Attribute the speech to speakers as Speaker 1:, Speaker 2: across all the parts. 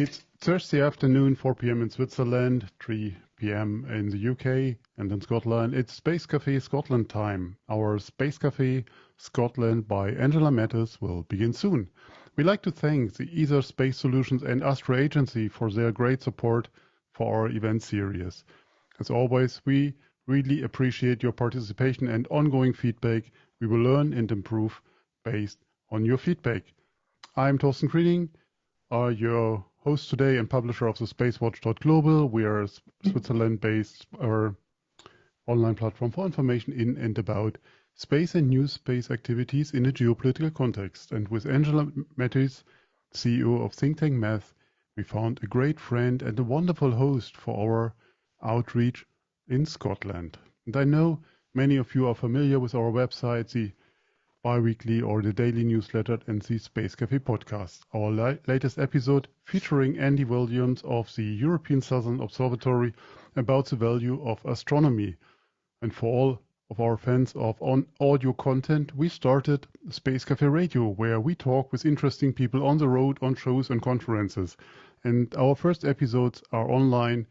Speaker 1: It's Thursday afternoon, 4 p.m. in Switzerland, 3 p.m. in the UK, and in Scotland, it's Space Café Scotland time. Our Space Café Scotland by Angela Mathis will begin soon. We'd like to thank the Ether Space Solutions and Astra Agency for their great support for our event series. As always, we really appreciate your participation and ongoing feedback. We will learn and improve based on your feedback. I'm Thorsten Greening, your host today and publisher of the SpaceWatch.Global. We are a Switzerland-based online platform for information in and about space and new space activities in a geopolitical context. And with Angela Mathis, CEO of think tank Math, we found a great friend and a wonderful host for our outreach in Scotland. And I know many of you are familiar with our website, the bi-weekly or the daily newsletter and the Space Café podcast. Our latest episode featuring Andy Williams of the European Southern Observatory about the value of astronomy. And for all of our fans of audio content, we started Space Café Radio, where we talk with interesting people on the road, on shows and conferences. And our first episodes are online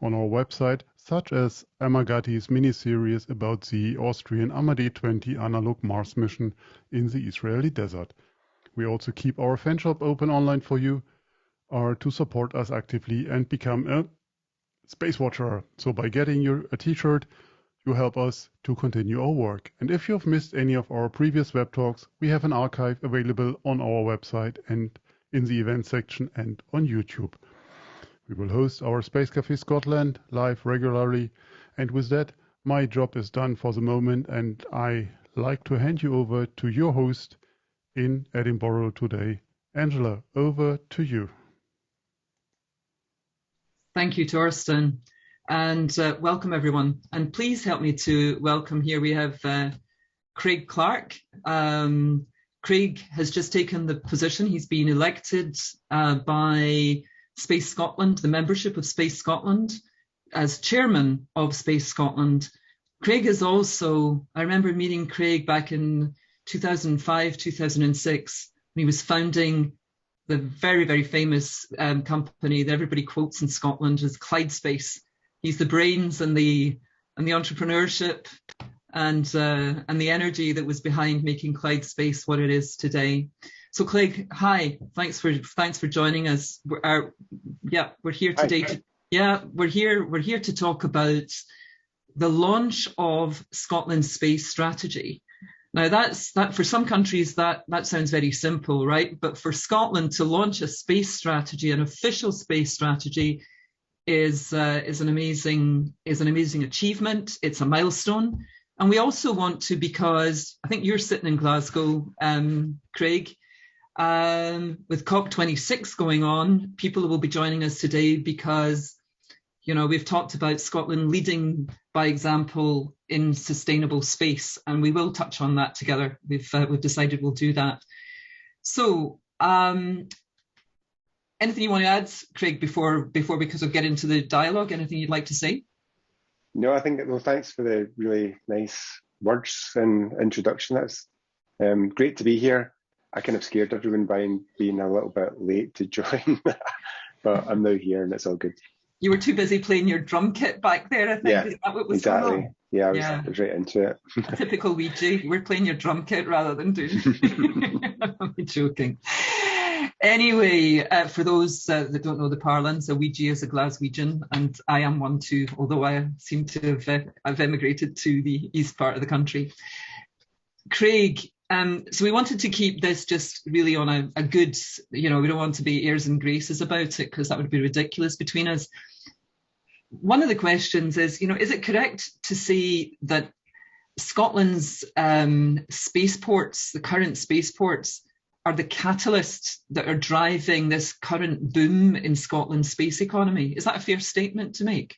Speaker 1: on our website, such as Amagati's mini-series about the Austrian Amadee 20 analog Mars mission in the Israeli desert. We also keep our fan shop open online for you to support us actively and become a Space Watcher. So by getting a t-shirt, you help us to continue our work. And if you've missed any of our previous web talks, we have an archive available on our website and in the event section and on YouTube. We will host our Space Café Scotland live regularly. And with that, my job is done for the moment, and I like to hand you over to your host in Edinburgh today. Angela, over to you.
Speaker 2: Thank you, Thorsten, and welcome everyone. And please help me to welcome here. We have Craig Clark. Craig has just taken the position. He's been elected by Space Scotland, the membership of Space Scotland, as chairman of Space Scotland. Craig is also, I remember meeting Craig back in 2005, 2006, when he was founding the very, very famous company that everybody quotes in Scotland as Clyde Space. He's the brains and the entrepreneurship and the energy that was behind making Clyde Space what it is today. So, Craig, hi. Thanks for joining us. We're here today. We're here to talk about the launch of Scotland's space strategy. Now, that for some countries that sounds very simple, right? But for Scotland to launch a space strategy, an official space strategy, is an amazing achievement. It's a milestone, and we also want to, because I think you're sitting in Glasgow, Craig. With COP26 going on, people will be joining us today because, we've talked about Scotland leading by example in sustainable space, and we will touch on that together. We've decided we'll do that. So, anything you want to add, Craig, before because we'll get into the dialogue? Anything you'd like to say?
Speaker 3: No, I think, thanks for the really nice words and introduction. That's great to be here. I kind of scared everyone by being a little bit late to join, but I'm now here and it's all good.
Speaker 2: You were too busy playing your drum kit back there, I think.
Speaker 3: Yeah,
Speaker 2: is that what was
Speaker 3: exactly.
Speaker 2: Going on?
Speaker 3: Yeah, I was right into it.
Speaker 2: A typical Ouija. You were playing your drum kit rather than doing. I'm joking. Anyway, for those that don't know the parlance, a Ouija is a Glaswegian, and I am one too, although I seem to have emigrated to the east part of the country. Craig, so we wanted to keep this just really on a good, we don't want to be airs and graces about it because that would be ridiculous between us. One of the questions is it correct to say that Scotland's spaceports, the current spaceports, are the catalysts that are driving this current boom in Scotland's space economy? Is that a fair statement to make?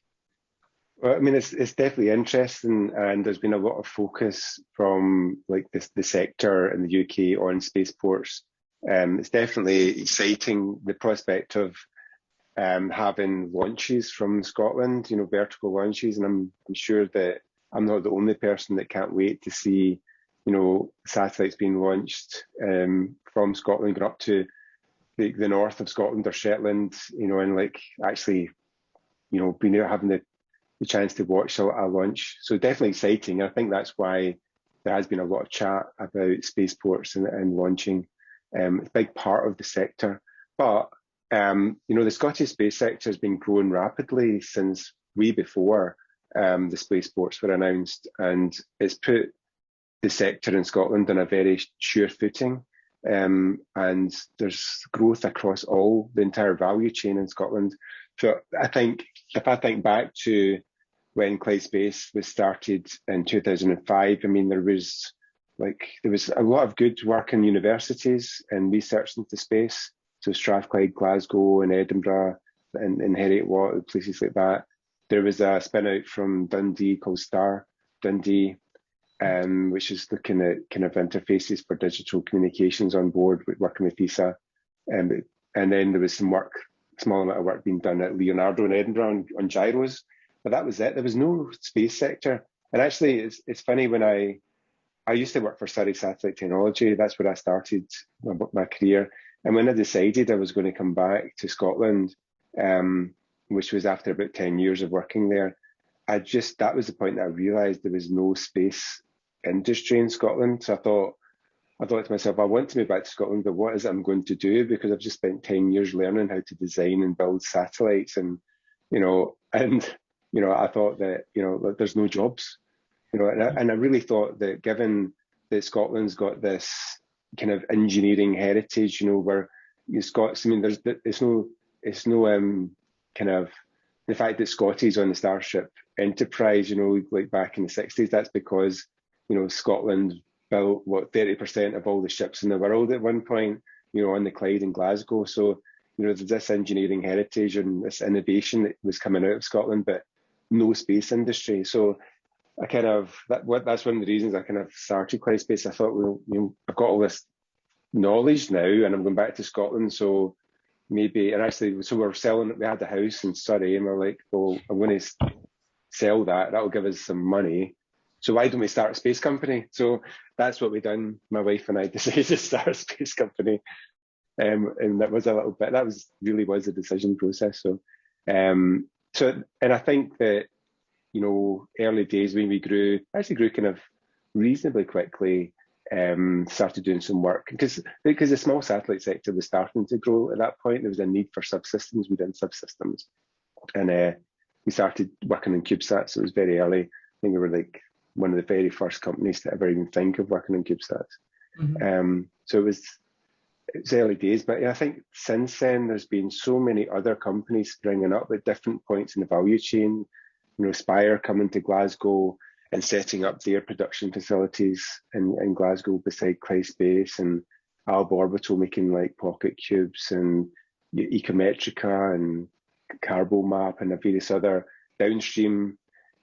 Speaker 3: Well, I mean, it's definitely interesting, and there's been a lot of focus from the sector in the UK on spaceports. It's definitely exciting, the prospect of having launches from Scotland, vertical launches, and I'm sure that I'm not the only person that can't wait to see, satellites being launched from Scotland, going up to the north of Scotland or Shetland, and like actually, being there having the chance to watch a launch. So definitely exciting. I think that's why there has been a lot of chat about spaceports and launching. It's a big part of the sector. But, the Scottish space sector has been growing rapidly since way before the spaceports were announced. And it's put the sector in Scotland on a very sure footing. And there's growth across the entire value chain in Scotland. So I think, if I think back to when Clyde Space was started in 2005, I mean, there was a lot of good work in universities and research into space. So Strathclyde, Glasgow, and Edinburgh, and Heriot-Watt, places like that. There was a spin out from Dundee called Star Dundee, which is looking at kind of interfaces for digital communications on board, working with ESA. And then there was small amount of work being done at Leonardo in Edinburgh on gyros. But that was it. There was no space sector. And actually, it's funny, when I used to work for Surrey Satellite Technology. That's where I started my career. And when I decided I was going to come back to Scotland, which was after about 10 years of working there, that was the point that I realised there was no space industry in Scotland. So I thought to myself, I want to move back to Scotland, but what is it I'm going to do? Because I've just spent 10 years learning how to design and build satellites, and I thought that, there's no jobs, and I really thought that, given that Scotland's got this kind of engineering heritage, where Scots, I mean, it's no kind of the fact that Scotty's on the Starship Enterprise, like back in the 60s, that's because, Scotland built 30% of all the ships in the world at one point, on the Clyde in Glasgow. So, there's this engineering heritage and this innovation that was coming out of Scotland, but no space industry. So I that's one of the reasons I kind of started Clyde Space. I thought, I've got all this knowledge now, and I'm going back to Scotland, so maybe, and actually, so we had a house in Surrey, and we're like, well, I'm going to sell that'll give us some money. So why don't we start a space company? So that's what we done. My wife and I decided to start a space company. And that was really was a decision process. So, and I think that, early days when we grew kind of reasonably quickly, started doing some work because the small satellite sector was starting to grow at that point. There was a need for subsystems within subsystems. And we started working on CubeSats. So it was very early. I think we were like one of the very first companies to ever even think of working on CubeSats. Mm-hmm. So it was early days, but I think since then there's been so many other companies springing up at different points in the value chain. Spire coming to Glasgow and setting up their production facilities in Glasgow beside Clyde Space, and Alba Orbital making like pocket cubes, and Ecometrica and CarboMap and various other downstream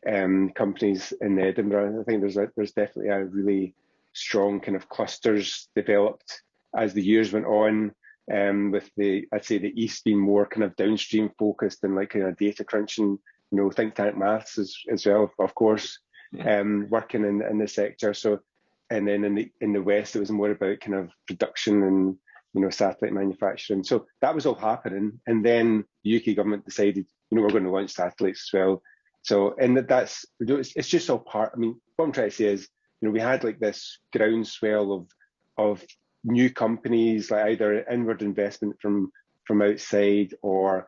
Speaker 3: companies in Edinburgh. I think there's definitely a really strong kind of clusters developed as the years went on, with I'd say the East being more kind of downstream focused and like kind of data crunching, think tank maths as well, of course, working in the sector. So, and then in the West, it was more about kind of production and, satellite manufacturing. So that was all happening. And then the UK government decided, we're going to launch satellites as well. So, and it's just all part, I mean, what I'm trying to say is, we had like this groundswell of new companies, like either inward investment from outside, or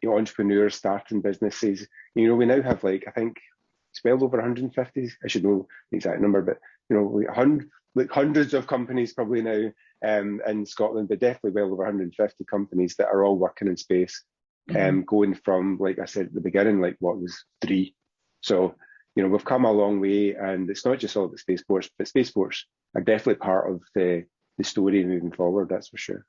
Speaker 3: entrepreneurs starting businesses. We now have I think it's well over 150. I should know the exact number, but hundreds of companies probably now in Scotland, but definitely well over 150 companies that are all working in space. Going from, like I said at the beginning, what was 3. So we've come a long way, and it's not just all about spaceports, but spaceports are definitely part of the story moving forward, that's for sure.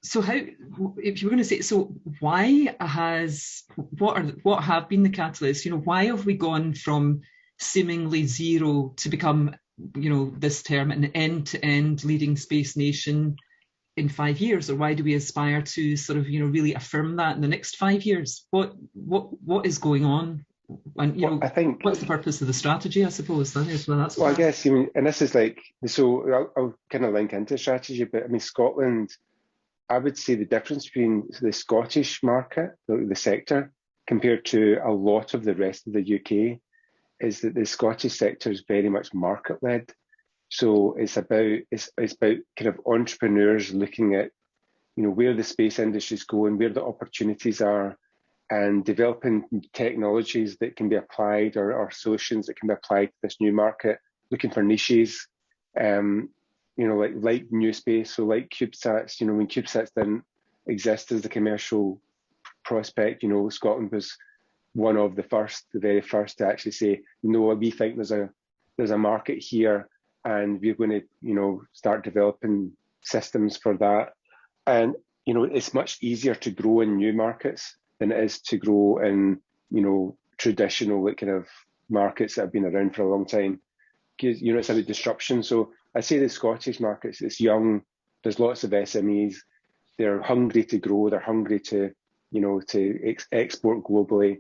Speaker 2: So if you were going to say, so what have been the catalysts? Why have we gone from seemingly zero to become, this term, an end-to-end leading space nation in 5 years? Or why do we aspire to sort of, really affirm that in the next 5 years? What is going on? And
Speaker 3: well, I think,
Speaker 2: what's the purpose of the strategy? I suppose that is. Well, that's.
Speaker 3: Well, I guess, I mean, and this is like, so I'll kind of link into strategy, but I mean, Scotland, I would say the difference between the Scottish market, the sector, compared to a lot of the rest of the UK, is that the Scottish sector is very much market led. So it's about kind of entrepreneurs looking at, where the space industry is going, where the opportunities are, and developing technologies that can be applied or solutions that can be applied to this new market, looking for niches, like new space, so like CubeSats. When CubeSats didn't exist as a commercial prospect, Scotland was one of the very first to actually say, no, we think there's a market here, and we're going to, start developing systems for that. And, it's much easier to grow in new markets than it is to grow in, traditional kind of markets that have been around for a long time. Because, it's about disruption. So I say the Scottish markets, it's young, there's lots of SMEs, they're hungry to grow, they're hungry to, export globally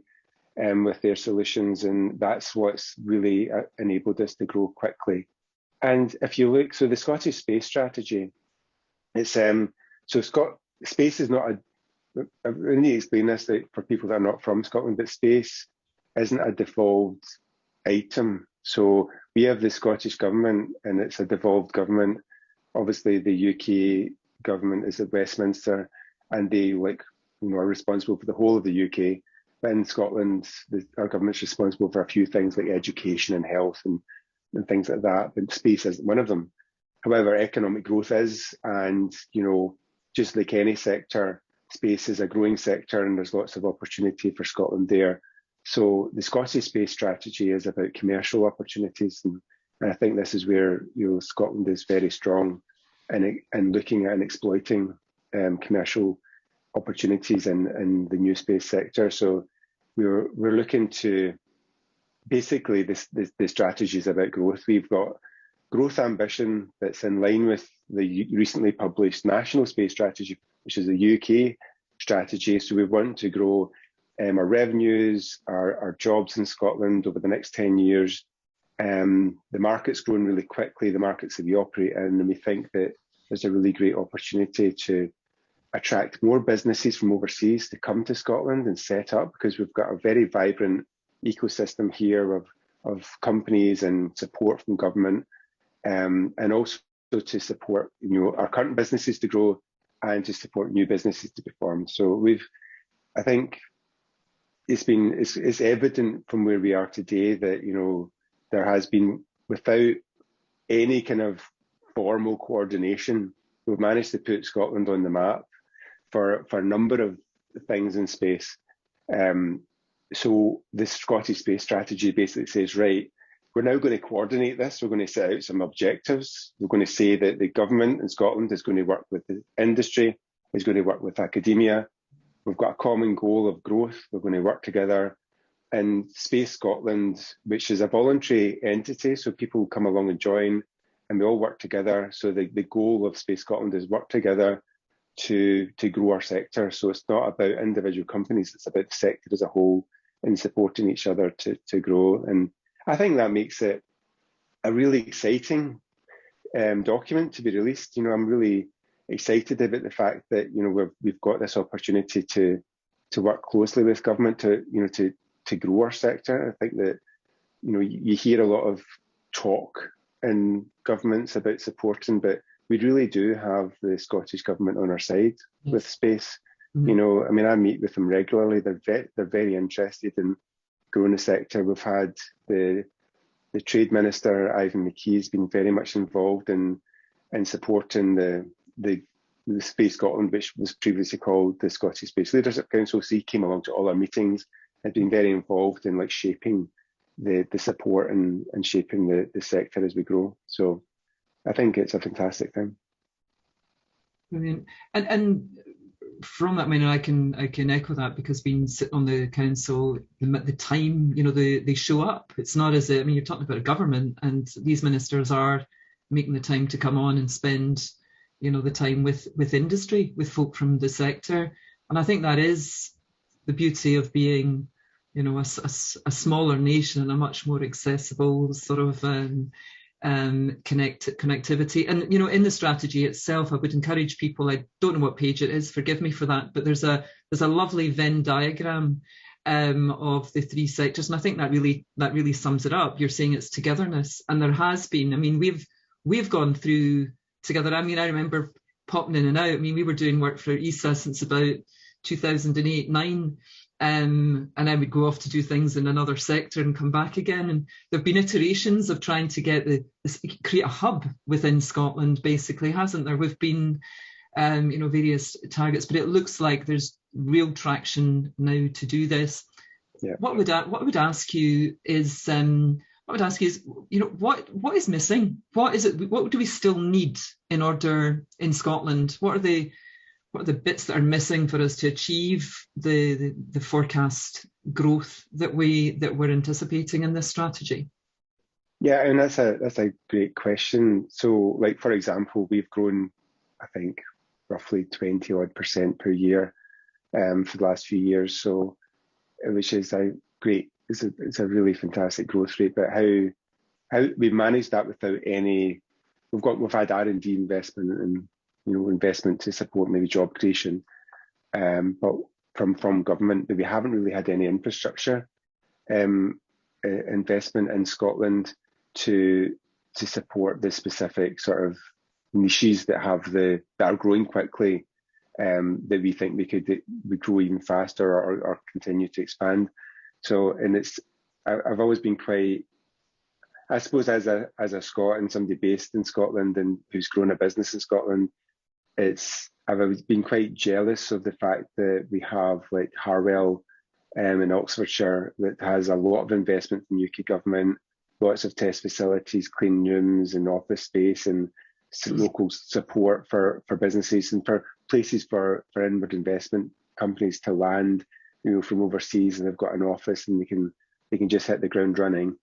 Speaker 3: with their solutions. And that's what's really enabled us to grow quickly. And if you look, so the Scottish space strategy, it's, space is not I really need to explain this for people that are not from Scotland, but space isn't a devolved item. So we have the Scottish government, and it's a devolved government. Obviously, the UK government is at Westminster, and they are responsible for the whole of the UK. But in Scotland, our government's responsible for a few things like education and health and things like that. But space isn't one of them. However, economic growth is, and just like any sector, space is a growing sector, and there's lots of opportunity for Scotland there. So the Scottish space strategy is about commercial opportunities, and I think this is where Scotland is very strong in looking at and exploiting commercial opportunities in the new space sector. So we're looking to basically the strategy is about growth. We've got growth ambition that's in line with the recently published National Space Strategy, which is a UK strategy. So we want to grow our revenues, our jobs in Scotland over the next 10 years. The market's growing really quickly, the markets that we operate in, and we think that there's a really great opportunity to attract more businesses from overseas to come to Scotland and set up, because we've got a very vibrant ecosystem here of companies and support from government, and also to support our current businesses to grow and to support new businesses to be formed. So I think it's evident from where we are today that there has been, without any kind of formal coordination, we've managed to put Scotland on the map for a number of things in space. So the Scottish space strategy basically says, right, we're now going to coordinate this. We're going to set out some objectives. We're going to say that the government in Scotland is going to work with the industry, is going to work with academia. We've got a common goal of growth. We're going to work together. And Space Scotland, which is a voluntary entity, so people come along and join, and we all work together. So the goal of Space Scotland is work together to grow our sector. So it's not about individual companies, it's about the sector as a whole and supporting each other to grow. And I think that makes it a really exciting document to be released. I'm really excited about the fact that we've got this opportunity to work closely with government to grow our sector. I think that you hear a lot of talk in governments about supporting, but we really do have the Scottish government on our side with space. I mean, I meet with them regularly. They're very interested in growing the sector. We've had the Trade Minister, Ivan McKee, has been very much involved in supporting the Space Scotland, which was previously called the Scottish Space Leadership Council. So he came along to all our meetings, has been very involved in shaping the support and shaping the sector as we grow. So I think it's a fantastic thing.
Speaker 2: Brilliant. And from that, I mean, I can echo that, because being sit on the council, the time, they show up. It's not as you're talking about a government, and these ministers are making the time to come on and spend, the time with industry, with folk from the sector. And I think that is the beauty of being a smaller nation and a much more accessible sort of connectivity. And in the strategy itself, I would encourage people, I don't know what page it is, forgive me for that, but there's a lovely Venn diagram of the three sectors, and I think that really sums it up. You're saying it's togetherness, and there has been. I mean, we've gone through together. I mean, I remember popping in and out. I mean, we were doing work for ESA since about 2008-9. And I would go off to do things in another sector and come back again. And there have been iterations of trying to get create a hub within Scotland, basically, hasn't there? We've been, various targets, but it looks like there's real traction now to do this.
Speaker 3: Yeah.
Speaker 2: What I would ask you is, what is missing? What is it? What do we still need in Scotland? What are the bits that are missing for us to achieve the forecast growth that we're anticipating in this strategy?
Speaker 3: Yeah, and that's a great question. So, like, for example, we've grown, I think, roughly 20% per year for the last few years. So, which is great. It's a really fantastic growth rate. But how we've managed that without any, we've had R&D investment and investment to support maybe job creation, but from government, but we haven't really had any infrastructure investment in Scotland to support the specific sort of niches that are growing quickly, that we think we grow even faster or continue to expand. So, and I've always been quite, I suppose, as a Scot and somebody based in Scotland and who's grown a business in Scotland, I've been quite jealous of the fact that we have like Harwell in Oxfordshire that has a lot of investment from UK government, lots of test facilities, clean rooms and office space and local support for businesses and for places for inward investment companies to land, from overseas, and they've got an office and they can just hit the ground running.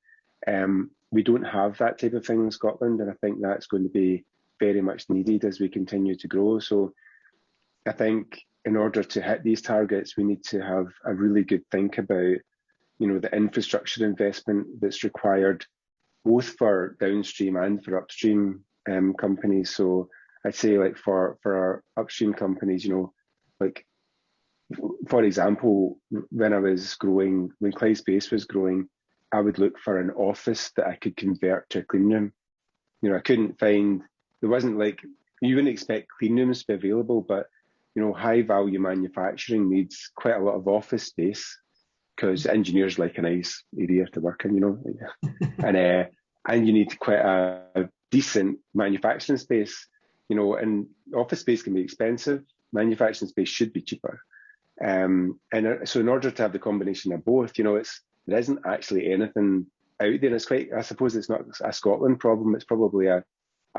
Speaker 3: We don't have that type of thing in Scotland, and I think that's going to be very much needed as we continue to grow. So I think in order to hit these targets, we need to have a really good think about, the infrastructure investment that's required both for downstream and for upstream companies. So I'd say like for our upstream companies, like, for example, when Clyde Space was growing, I would look for an office that I could convert to a clean room. I couldn't find, there wasn't like, you wouldn't expect clean rooms to be available, but high value manufacturing needs quite a lot of office space because engineers like a nice area to work in, and you need quite a decent manufacturing space, and office space can be expensive. Manufacturing space should be cheaper. And so in order to have the combination of both, there isn't actually anything out there. It's quite, I suppose it's not a Scotland problem. It's probably a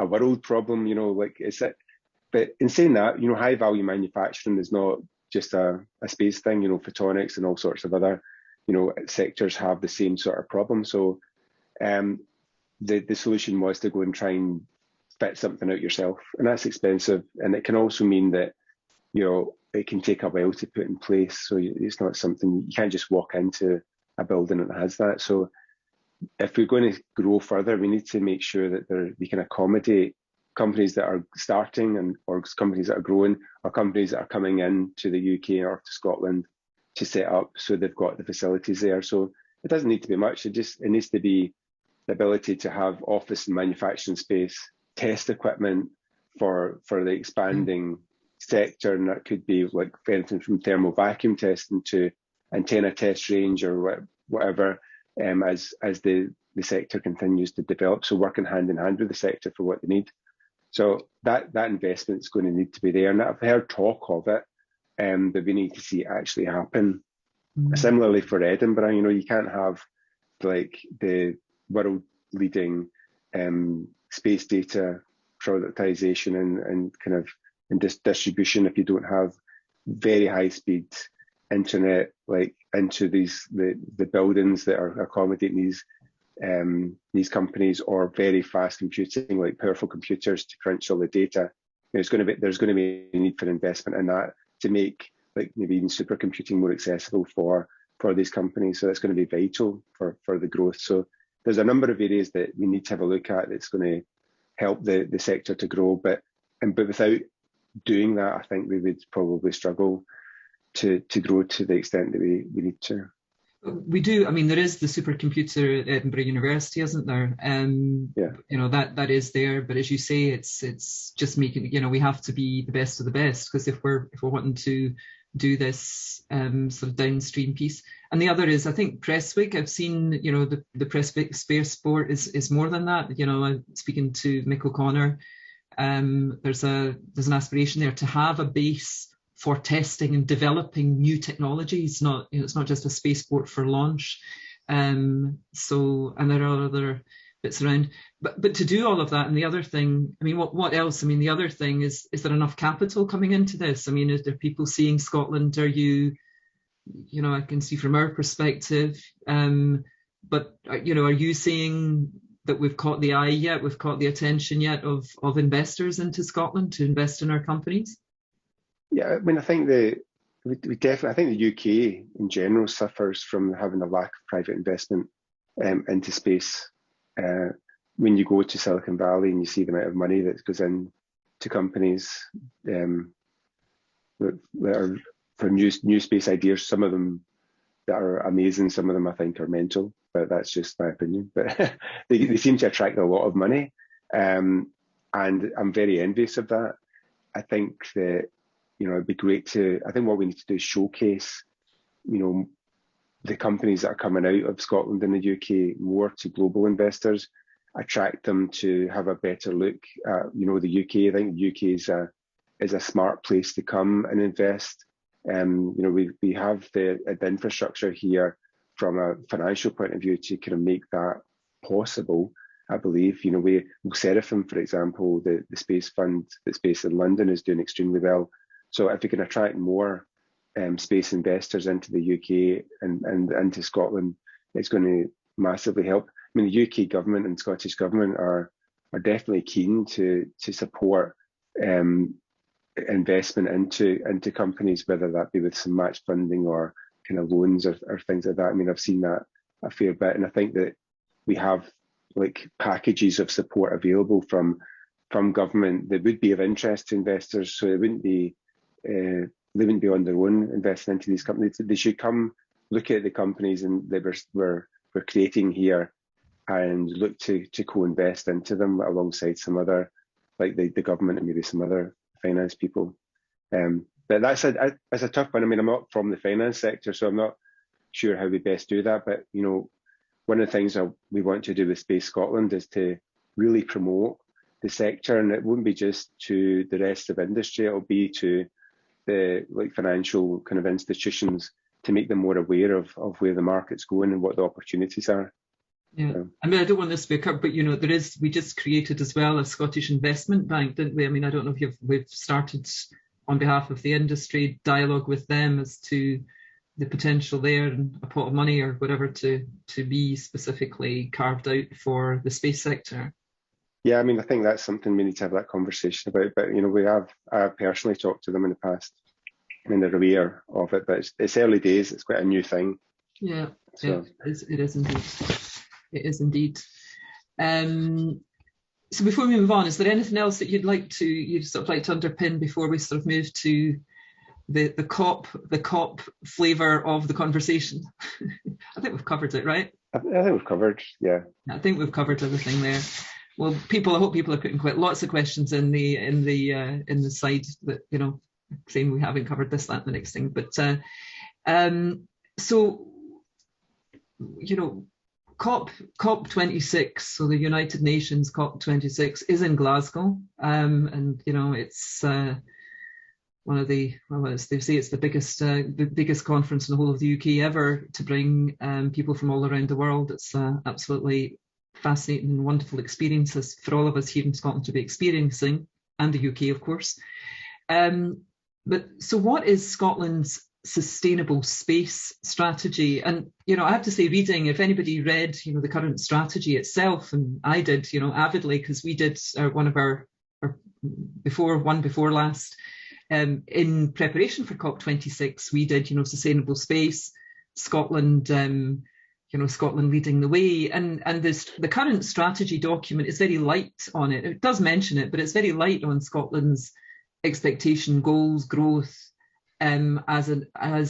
Speaker 3: world problem, but in saying that, high value manufacturing is not just a space thing, photonics and all sorts of other, sectors have the same sort of problem. So the solution was to go and try and fit something out yourself, and that's expensive. And it can also mean that, it can take a while to put in place. So it's not something, you can't just walk into a building that has that. So if we're going to grow further, we need to make sure that we can accommodate companies that are starting or companies that are growing or companies that are coming in to the UK or to Scotland to set up, so they've got the facilities there. So it doesn't need to be much. It needs to be the ability to have office and manufacturing space, test equipment for the expanding sector, and that could be like anything from thermal vacuum testing to antenna test range or whatever, as the sector continues to develop. So working hand in hand with the sector for what they need. So that investment is going to need to be there. And I've heard talk of it, but we need to see it actually happen. Mm-hmm. Similarly for Edinburgh, you can't have like the world leading space data productization and kind of distribution if you don't have very high speed internet like into the buildings that are accommodating these companies, or very fast computing, like powerful computers to crunch all the data. There's going to be a need for investment in that to make like maybe even supercomputing more accessible for for these companies. So that's going to be vital for the growth. So there's a number of areas that we need to have a look at that's going to help the sector to grow. But without doing that, I think we would probably struggle to grow to the extent that we need to.
Speaker 2: We do. I mean, there is the supercomputer at Edinburgh University, isn't there?
Speaker 3: Yeah.
Speaker 2: You know, that is there. But as you say, it's just making, you know, we have to be the best of the best, because if we're wanting to do this sort of downstream piece. And the other is, I think, Presswick. I've seen, you know, the Presswick Spaceport is more than that. You know, I'm speaking to Mick O'Connor. There's an aspiration there to have a base for testing and developing new technologies. Not, you know, it's not just a spaceport for launch. So, and there are other bits around, but to do all of that. And the other thing, I mean, what else? I mean, the other thing is there enough capital coming into this? I mean, is there people seeing Scotland? Are you know, I can see from our perspective, but you know, are you seeing that we've caught the eye yet? We've caught the attention yet of investors into Scotland to invest in our companies?
Speaker 3: Yeah, I mean, I think we definitely, I think the UK in general suffers from having a lack of private investment into space. When you go to Silicon Valley and you see the amount of money that goes in to companies that are for new space ideas, some of them that are amazing, some of them I think are mental, but that's just my opinion. But they seem to attract a lot of money, and I'm very envious of that. I think that, you know, it'd be great to, I think what we need to do is showcase, you know, the companies that are coming out of Scotland and the UK more to global investors, attract them to have a better look at, you know, the UK. I think the UK is a smart place to come and invest. You know, we have the infrastructure here from a financial point of view to kind of make that possible. I believe, you know, Seraphim, for example, the space fund that's based in London is doing extremely well. So if we can attract more space investors into the UK and into Scotland, it's going to massively help. I mean, the UK government and Scottish government are definitely keen to support investment into companies, whether that be with some match funding or kind of loans or things like that. I mean, I've seen that a fair bit, and I think that we have like packages of support available from government that would be of interest to investors. So it wouldn't be they wouldn't be on their own investing into these companies. They should come look at the companies and that we're creating here and look to co-invest into them alongside some other, like the government and maybe some other finance people. But that's a tough one. I mean, I'm not from the finance sector, so I'm not sure how we best do that. But, you know, one of the things that we want to do with Space Scotland is to really promote the sector, and it won't be just to the rest of industry, it'll be to the like financial kind of institutions to make them more aware of where the market's going and what the opportunities are.
Speaker 2: Yeah, I mean, I don't want this to be a cut, but you know, we just created as well a Scottish investment bank, didn't we? I mean, I don't know if we've started on behalf of the industry dialogue with them as to the potential there and a pot of money or whatever to be specifically carved out for the space sector.
Speaker 3: Yeah, I mean, I think that's something we need to have that conversation about. But, you know, I've personally talked to them in the past. I mean, they're aware of it, but it's early days. It's quite a new thing.
Speaker 2: Yeah, so. Yeah, it is indeed. It is indeed. So before we move on, is there anything else that you'd sort of like to underpin before we sort of move to the COP flavour of the conversation? I think we've covered it, right?
Speaker 3: I think we've covered, yeah.
Speaker 2: I think we've covered everything there. Well, I hope people are putting quite lots of questions in the side that, you know, saying we haven't covered this, that, and the next thing. But so, you know, COP26, so the United Nations COP26 is in Glasgow, and you know, it's one of the, well, they say it's the biggest conference in the whole of the UK ever to bring people from all around the world. It's absolutely fascinating and wonderful experiences for all of us here in Scotland to be experiencing, and the UK, of course. But so what is Scotland's sustainable space strategy? And, you know, I have to say, reading, if anybody read, you know, the current strategy itself, and I did, you know, avidly, because we did one of our before last, in preparation for COP26, we did, you know, sustainable space. Scotland, Scotland leading the way. And the current strategy document is very light on it. It does mention it, but it's very light on Scotland's expectation, goals, growth, as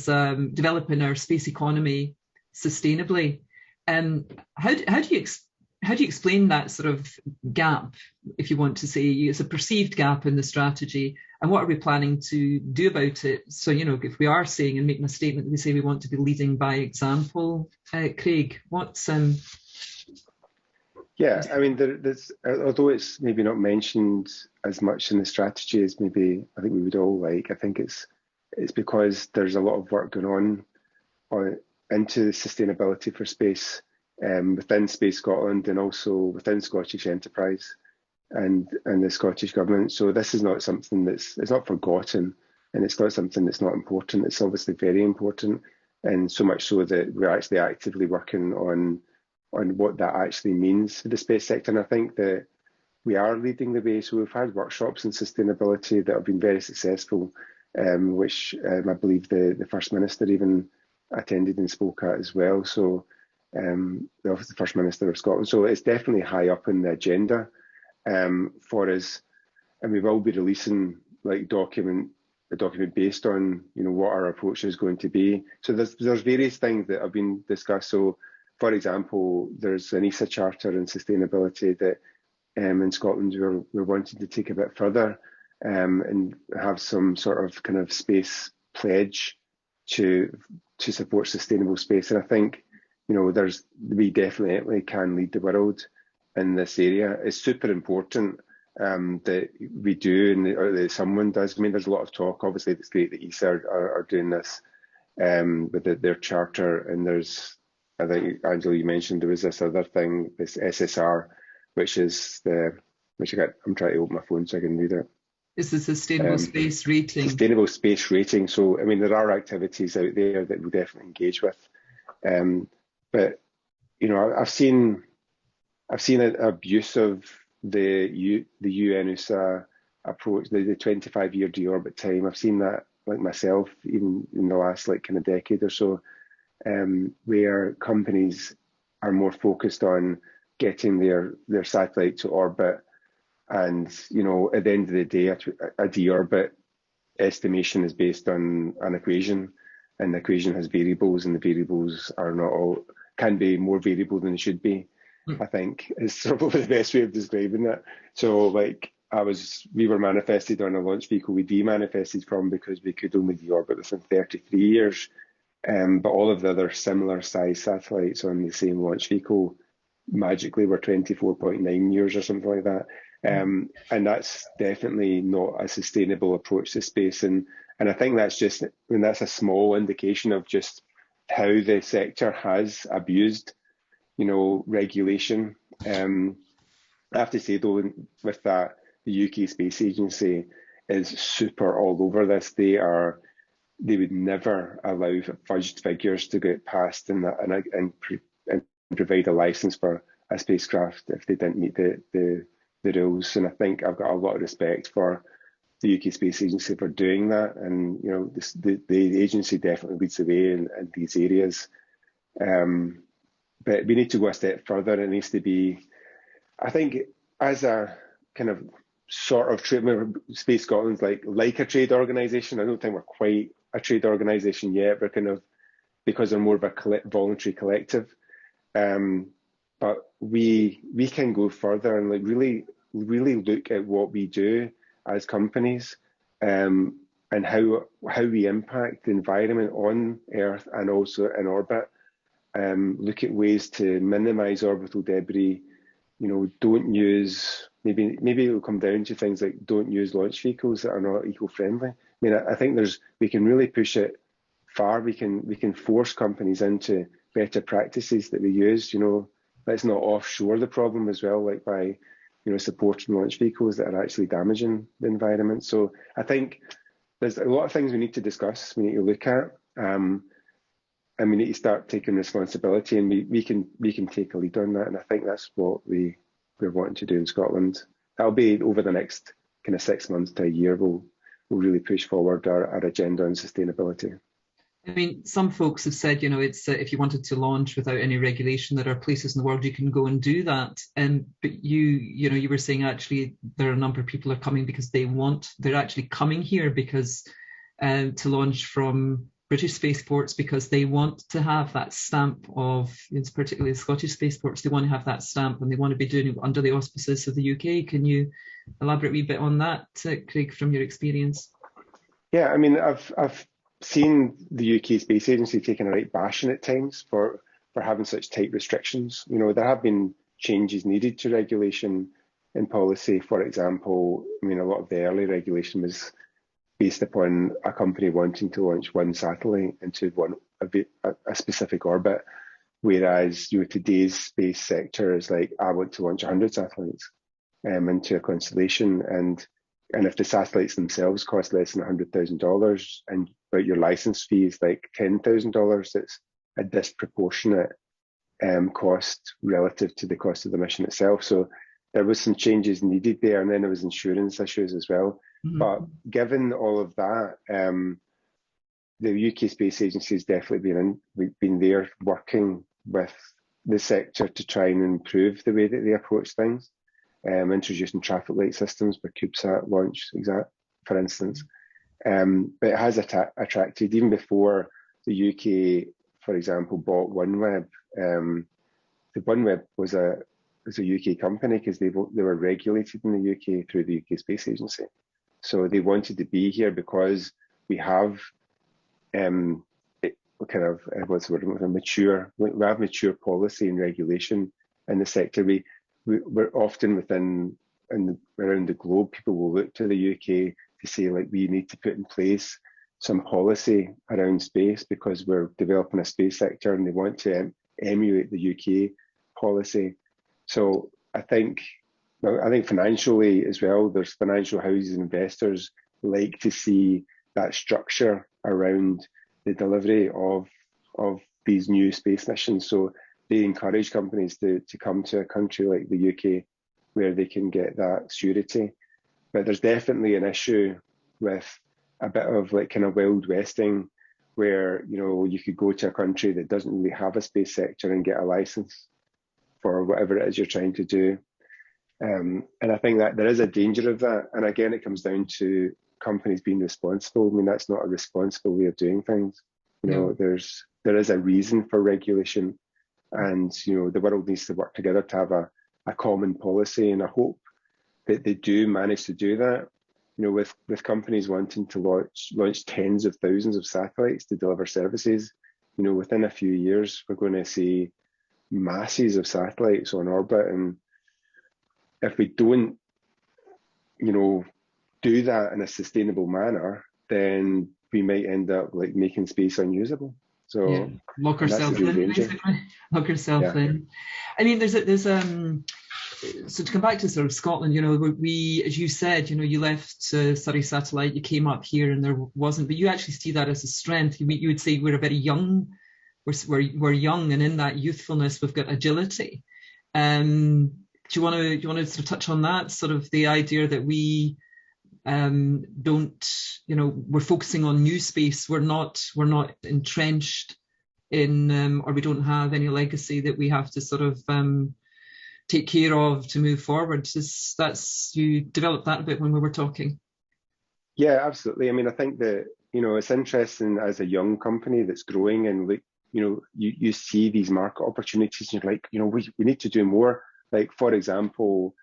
Speaker 2: developing our space economy sustainably. How do you explain that sort of gap, if you want to say it's a perceived gap in the strategy, and what are we planning to do about it? So, if we are saying and making a statement that we say we want to be leading by example, Craig, what's
Speaker 3: Yeah, I mean, there's, although it's maybe not mentioned as much in the strategy as maybe I think we would all like, I think it's because there's a lot of work going on into sustainability for space within Space Scotland and also within Scottish enterprise and the Scottish Government. So this is not something it's not forgotten, and it's not something that's not important. It's obviously very important, and so much so that we're actually actively working on what that actually means for the space sector. And I think that we are leading the way. So we've had workshops in sustainability that have been very successful, which I believe the First Minister even attended and spoke at as well. So the First Minister of Scotland. So it's definitely high up in the agenda for us, and we will be releasing a document based on what our approach is going to be. So there's various things that have been discussed. So, for example, there's an ESA Charter in sustainability that in Scotland we're wanting to take a bit further and have some sort of kind of space pledge to support sustainable space. And I think we definitely can lead the world in this area. It's super important that we do and that someone does. I mean, there's a lot of talk. Obviously, it's great that ESA are doing this with their charter. And there's, I think, Angela, you mentioned there was this other thing, this SSR, which is I'm trying to open my phone so I can read it.
Speaker 2: It's the Sustainable Space Rating.
Speaker 3: Sustainable Space Rating. So, I mean, there are activities out there that we'll definitely engage with. But, I've seen an abuse of the UN approach, the 25-year deorbit time. I've seen that, like myself, even in the last kind of decade or so, where companies are more focused on getting their satellite to orbit. And, at the end of the day, a deorbit estimation is based on an equation, and the equation has variables, and the variables are not all, can be more variable than they should be, I think is probably the best way of describing it. So we were manifested on a launch vehicle we demanifested from because we could only deorbit within 33 years. But all of the other similar size satellites on the same launch vehicle magically were 24.9 years or something like that. And that's definitely not a sustainable approach to space. And I think that's that's a small indication of just how the sector has abused, regulation. I have to say though, with that, the UK Space Agency is super all over this. They would never allow fudged figures to get passed and provide a license for a spacecraft if they didn't meet the rules. And I think I've got a lot of respect for the UK Space Agency for doing that. And the agency definitely leads the way in these areas. But we need to go a step further. It needs to be, I think, as a kind of sort of trade. Space Scotland's like a trade organisation. I don't think we're quite a trade organisation yet. We're kind of, because we're more of a voluntary collective. But we can go further and really look at what we do as companies and how we impact the environment on Earth and also in orbit. Look at ways to minimise orbital debris. Don't use, maybe it'll come down to things like don't use launch vehicles that are not eco-friendly. I mean, I think we can really push it far. We can force companies into better practices that we use. Let's not offshore the problem as well, by supporting launch vehicles that are actually damaging the environment. So I think there's a lot of things we need to discuss, we need to look at, and we need to start taking responsibility, and we can take a lead on that. And I think that's what we're wanting to do in Scotland. That'll be over the next kind of 6 months to a year. We'll really push forward our agenda on sustainability.
Speaker 2: I mean, some folks have said, it's if you wanted to launch without any regulation, there are places in the world you can go and do that. But you were saying actually there are a number of people are coming because they're actually coming here because to launch from British spaceports because they want to have that stamp of, particularly the Scottish spaceports, they want to have that stamp and they want to be doing it under the auspices of the UK. Can you elaborate a wee bit on that, Craig, from your experience?
Speaker 3: Yeah, I mean, I've seen the UK Space Agency taking a right bashing at times for having such tight restrictions. There have been changes needed to regulation in policy. For example, I mean, a lot of the early regulation was based upon a company wanting to launch one satellite into a specific orbit, whereas today's space sector is like, I want to launch 100 satellites into a constellation, and if the satellites themselves cost less than $100,000 but your license fee is like $10,000, it's a disproportionate cost relative to the cost of the mission itself. So there was some changes needed there, and then there was insurance issues as well. Mm-hmm. But given all of that, the UK Space Agency has definitely been there working with the sector to try and improve the way that they approach things, introducing traffic light systems for CubeSat launch, for instance. But it has attracted, even before the UK, for example, bought OneWeb. The OneWeb was a UK company because they were regulated in the UK through the UK Space Agency. So they wanted to be here because we have we have mature policy and regulation in the sector. We're often around the globe, people will look to the UK to say, like, we need to put in place some policy around space because we're developing a space sector, and they want to emulate the UK policy. So I think financially as well, there's financial houses and investors like to see that structure around the delivery of these new space missions. So they encourage companies to come to a country like the UK where they can get that surety. But there's definitely an issue with a bit of like kind of Wild Westing, where you could go to a country that doesn't really have a space sector and get a license for whatever it is you're trying to do. And I think that there is a danger of that. And again, it comes down to companies being responsible. I mean, that's not a responsible way of doing things. There is a reason for regulation, and the world needs to work together to have a common policy. And I hope that they do manage to do that. With companies wanting to launch tens of thousands of satellites to deliver services, within a few years, we're going to see masses of satellites on orbit. And if we don't, do that in a sustainable manner, then we might end up like making space unusable. So
Speaker 2: yeah. Lock yourself in, basically. Lock yourself in. I mean, there's so to come back to sort of Scotland, we, as you said, you left Surrey Satellite, you came up here, and there wasn't, but you actually see that as a strength. You would say we're a very young, we're young, and in that youthfulness, we've got agility. Do you want to sort of touch on that, sort of the idea that we don't, we're focusing on new space. We're not entrenched in, or we don't have any legacy that we have to sort of take care of to move forward. You developed that a bit when we were talking.
Speaker 3: Yeah, absolutely. I mean, I think that, it's interesting as a young company that's growing, and like, you see these market opportunities, and you're like, we need to do more. Like, for example,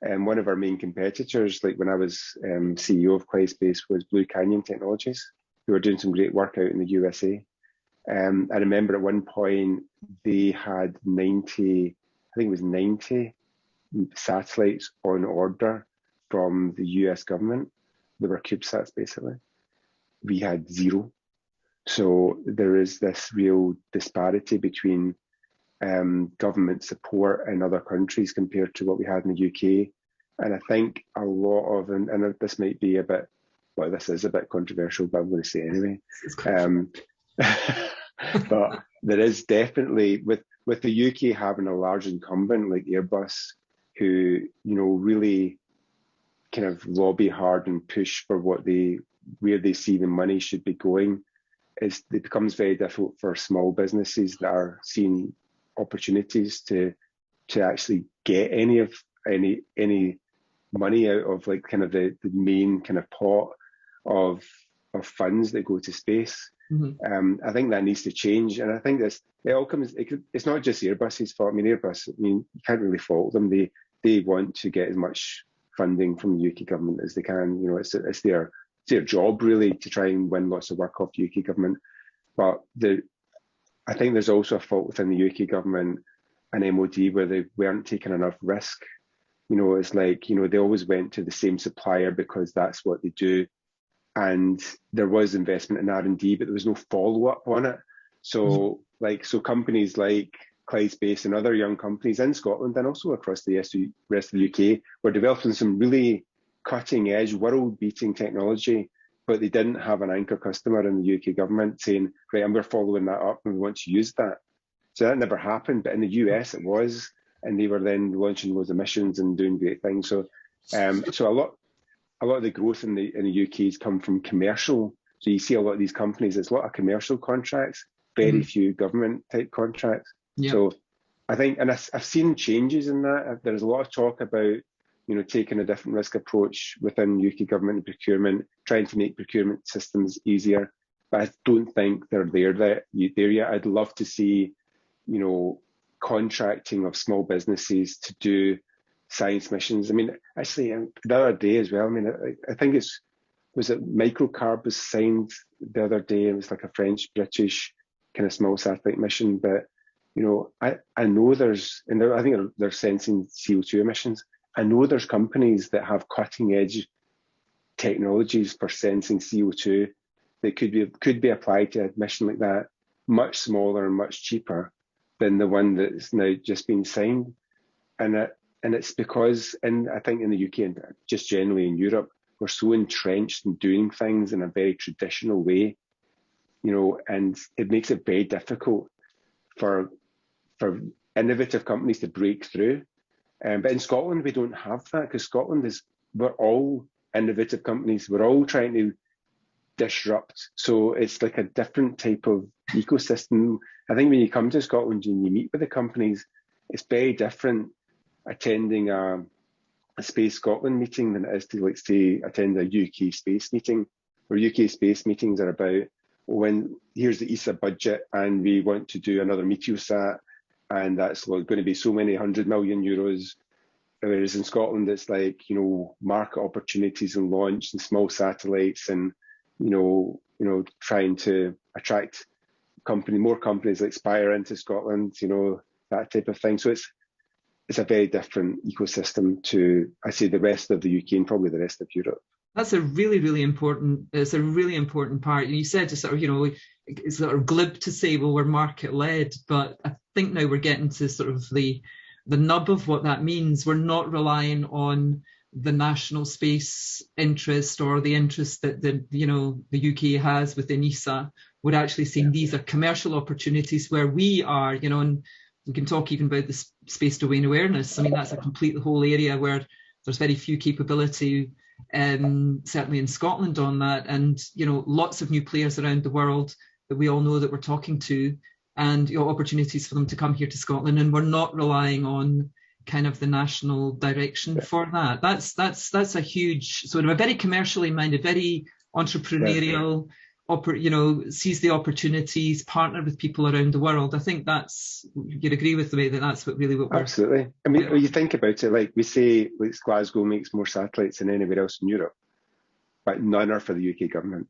Speaker 3: one of our main competitors, like when I was CEO of Clyde Space, was Blue Canyon Technologies, who were doing some great work out in the USA. I remember at one point they had 90 satellites on order from the US government. They were CubeSats, basically. We had 0. So there is this real disparity between government support in other countries compared to what we had in the UK. And I think a lot of, and this might be a bit, well, this is a bit controversial, but I'm going to say anyway. But there is definitely, with the UK having a large incumbent like Airbus, who, really kind of lobby hard and push for where they see the money should be going. it becomes very difficult for small businesses that are seeing opportunities to actually get any money out of like kind of the main kind of pot of funds that go to space. I think that needs to change, and I think it's not just Airbus's fault. I mean, Airbus, you can't really fault them. They want to get as much funding from the UK government as they can. You know, it's their job really to try and win lots of work off the UK government. But I think there's also a fault within the UK government and MOD where they weren't taking enough risk. You know, it's like, you know, they always went to the same supplier because that's what they do. And there was investment in R&D, but there was no follow-up on it. So companies like Clyde Space and other young companies in Scotland and also across the rest of the UK were developing some really cutting-edge, world-beating technology, but they didn't have an anchor customer in the UK government saying, right, and we're following that up and we want to use that. So that never happened, but in the US it was, and they were then launching loads of missions and doing great things. So, so a lot of the growth in the UK has come from commercial. So you see a lot of these companies, it's a lot of commercial contracts, very few government type contracts. Yep. So I think, and I've seen changes in that. There's a lot of talk about, you know, taking a different risk approach within UK government and procurement, trying to make procurement systems easier. But I don't think they're there yet. I'd love to see, you know, contracting of small businesses to do science missions. I mean, actually, the other day as well, I mean, I think was it Microcarb was signed the other day. It was like a French-British kind of small satellite mission. But, you know, I know I think they're sensing CO2 emissions. I know there's companies that have cutting-edge technologies for sensing CO2 that could be applied to a mission like that, much smaller and much cheaper than the one that's now just been signed. And it's because, I think in the UK and just generally in Europe, we're so entrenched in doing things in a very traditional way, you know, and it makes it very difficult for innovative companies to break through. But in Scotland, we don't have that because Scotland we're all innovative companies. We're all trying to disrupt. So it's like a different type of ecosystem. I think when you come to Scotland and you meet with the companies, it's very different attending a Space Scotland meeting than it is to, like, say, attend a UK space meeting, where UK space meetings are about, here's the ESA budget and we want to do another Meteosat, and that's going to be so many €100 million. Whereas in Scotland, it's like, you know, market opportunities and launch and small satellites and, you know, trying to attract more companies like Spire into Scotland, you know, that type of thing. So it's a very different ecosystem to, I say, the rest of the UK and probably the rest of Europe.
Speaker 2: That's a really, really important, it's a really important part. And you said to sort of, you know, it's sort of glib to say, well, we're market led, but I think now we're getting to sort of the nub of what that means. We're not relying on the national space interest or the interest that the UK has within ESA. We're actually seeing these are commercial opportunities where we are, you know, and we can talk even about the space domain awareness. I mean, that's a complete whole area where there's very few capability, certainly in Scotland on that. And, you know, lots of new players around the world that we all know that we're talking to, and, you know, opportunities for them to come here to Scotland. And we're not relying on kind of the national direction for that. That's a huge, sort of a very commercially minded, very entrepreneurial, you know, seize the opportunities, partner with people around the world. I think you'd agree with the way that's what we're...
Speaker 3: Absolutely. I mean, when you think about it, like we say, like Glasgow makes more satellites than anywhere else in Europe, but none are for the UK government.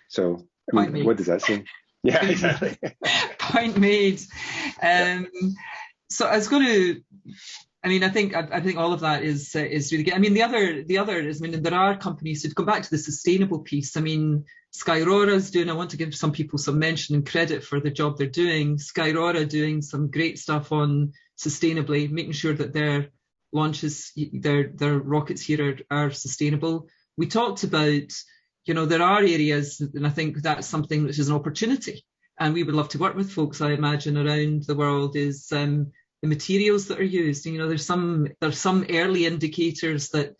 Speaker 3: So, I mean, what does that say? Yeah, exactly.
Speaker 2: Point made. So I was going to... I mean, I think all of that is really good. I mean, the other is, I mean, there are companies to go back to the sustainable piece. I mean, Skyrora's doing. I want to give some people some mention and credit for the job they're doing. Skyrora doing some great stuff on sustainably, making sure that their launches, their rockets here are sustainable. We talked about, you know, there are areas, and I think that's something which is an opportunity, and we would love to work with folks, I imagine, around the world, is the materials that are used. You know, there's some early indicators that,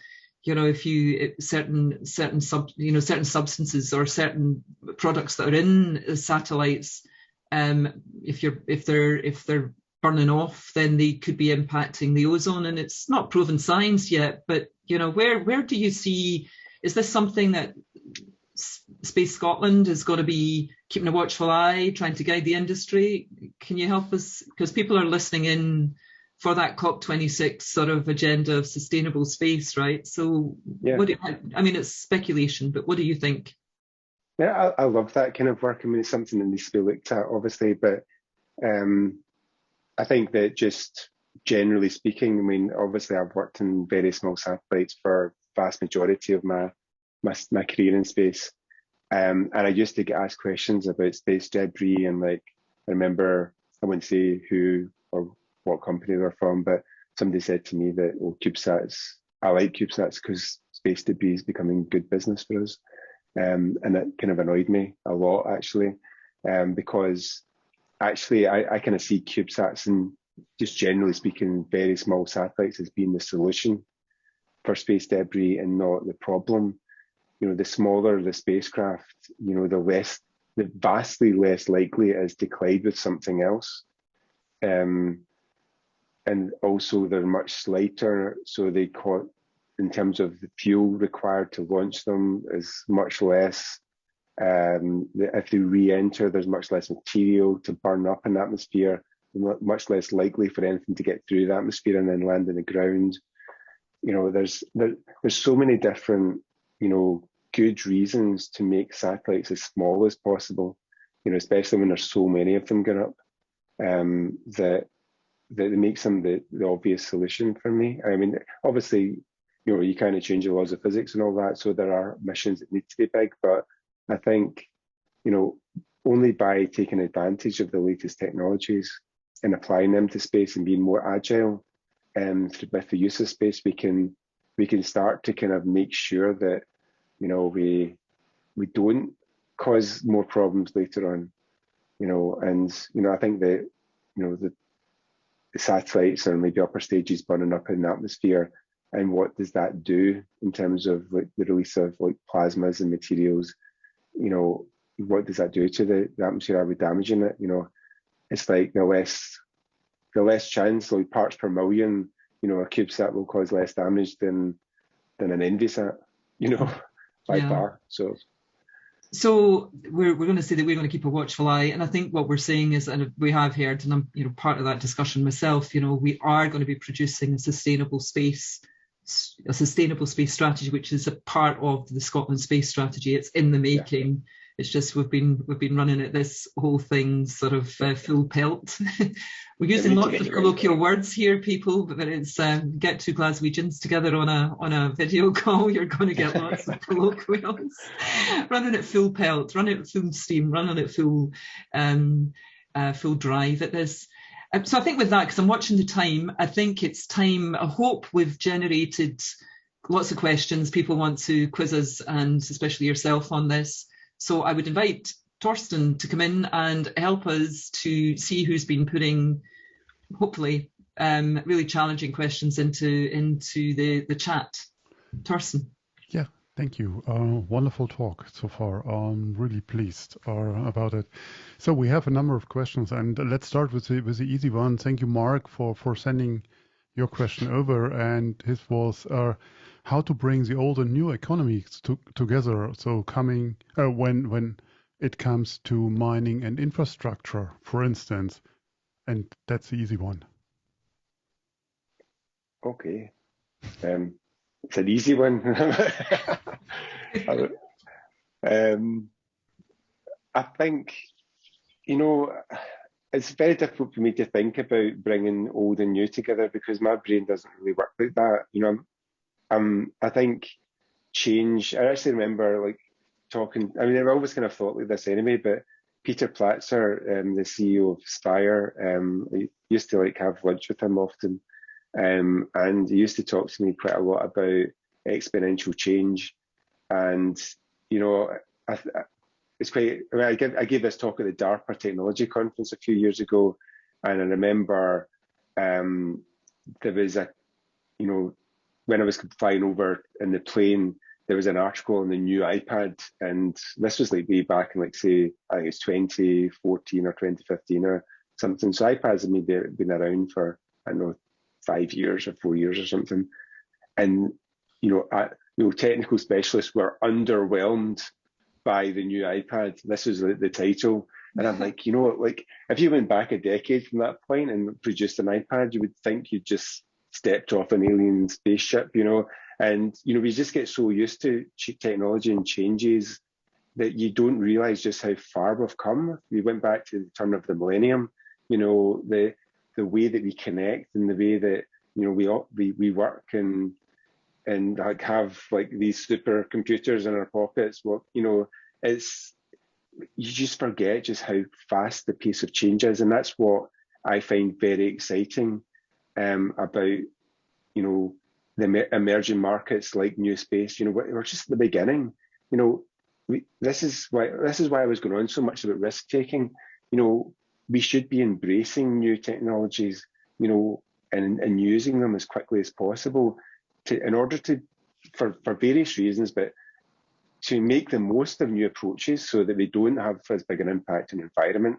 Speaker 2: if you certain substances or certain products that are in satellites, if they're burning off, then they could be impacting the ozone, and it's not proven science yet. But where do you see, is this something that Space Scotland is going to be keeping a watchful eye, trying to guide the industry? Can you help us? Because people are listening in for that COP26 sort of agenda of sustainable space, right? So,
Speaker 3: yeah.
Speaker 2: It's speculation, but what do you think?
Speaker 3: Yeah, I love that kind of work. I mean, it's something that needs to be looked at, obviously, but I think that just generally speaking, I mean, obviously I've worked in very small satellites for vast majority of my career in space. And I used to get asked questions about space debris, and I remember, I wouldn't say who or what company they're from, but somebody said to me that, I like CubeSats because space debris is becoming good business for us. And it kind of annoyed me a lot, actually, because actually I kind of see CubeSats and, just generally speaking, very small satellites as being the solution for space debris and not the problem. The smaller the spacecraft, the vastly less likely it is to collide with something else. And also they're much lighter, so in terms of the fuel required to launch them is much less. If they re-enter, there's much less material to burn up in the atmosphere, much less likely for anything to get through the atmosphere and then land on the ground. There's so many different, good reasons to make satellites as small as possible, especially when there's so many of them going up, that makes them the obvious solution for me. I mean, obviously, you kind of change the laws of physics and all that, so there are missions that need to be big, but I think, only by taking advantage of the latest technologies and applying them to space and being more agile, with the use of space, we can start to kind of make sure that, we don't cause more problems later on, and, I think that, the satellites or maybe upper stages burning up in the atmosphere, and what does that do in terms of the release of plasmas and materials? What does that do to the atmosphere? Are we damaging it? It's like the less chance, parts per million, a CubeSat will cause less damage than an Envisat, by far.
Speaker 2: So we're going to say that we're going to keep a watchful eye, and I think what we're saying is, and we have heard, and I'm part of that discussion myself. We are going to be producing a sustainable space strategy, which is a part of the Scotland space strategy. It's in the making. Yeah. It's just we've been running at this whole thing sort of full pelt. We're using lots of colloquial words here, people, but it's get two Glaswegians together on a video call, you're going to get lots of colloquials. Running at full pelt, running at full steam, running at full drive at this. So I think with that, because I'm watching the time, I think it's time. I hope we've generated lots of questions. People want to quiz us, and especially yourself on this. So I would invite Torsten to come in and help us to see who's been putting, hopefully, really challenging questions into the chat. Torsten.
Speaker 1: Yeah, thank you. Wonderful talk so far. I'm really pleased about it. So we have a number of questions, and let's start with the easy one. Thank you, Mark, for sending your question over, and his was how to bring the old and new economies together. So coming when it comes to mining and infrastructure, for instance, and that's the easy one.
Speaker 3: Okay, it's an easy one. I think, it's very difficult for me to think about bringing old and new together because my brain doesn't really work like that. I think change. I actually remember talking. I mean, I've always kind of thought like this anyway. But Peter Platzer, the CEO of Spire, I used to have lunch with him often, and he used to talk to me quite a lot about exponential change. And it's quite. I mean, I gave this talk at the DARPA Technology Conference a few years ago, and I remember there was when I was flying over in the plane, there was an article on the new iPad, and this was like way back in, like, say, I think it's 2014 or 2015 or something. So iPads have maybe been around for, I don't know, 5 years or 4 years or something. And, technical specialists were underwhelmed by the new iPad. This was the title. And I'm like, like, if you went back a decade from that point and produced an iPad, you would think you just stepped off an alien spaceship, And, we just get so used to technology and changes that you don't realize just how far we've come. We went back to the turn of the millennium, the way that we connect and the way that, we work and like have like these supercomputers in our pockets. Well, you just forget just how fast the pace of change is. And that's what I find very exciting about, the emerging markets like new space. We're just at the beginning. This is why I was going on so much about risk taking. We should be embracing new technologies, and using them as quickly as possible in order to, for various reasons, but to make the most of new approaches so that they don't have as big an impact on the environment,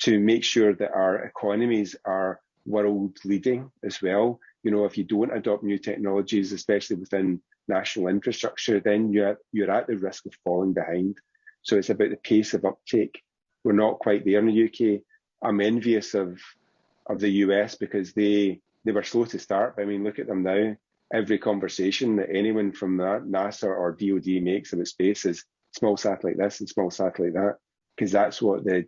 Speaker 3: to make sure that our economies are world leading as well. If you don't adopt new technologies, especially within national infrastructure, then you're at the risk of falling behind. So it's about the pace of uptake. We're not quite there in the UK. I'm envious of the US because they were slow to start. But I mean, look at them now. Every conversation that anyone from NASA or DoD makes about space is small satellite this and small satellite that, because that's what the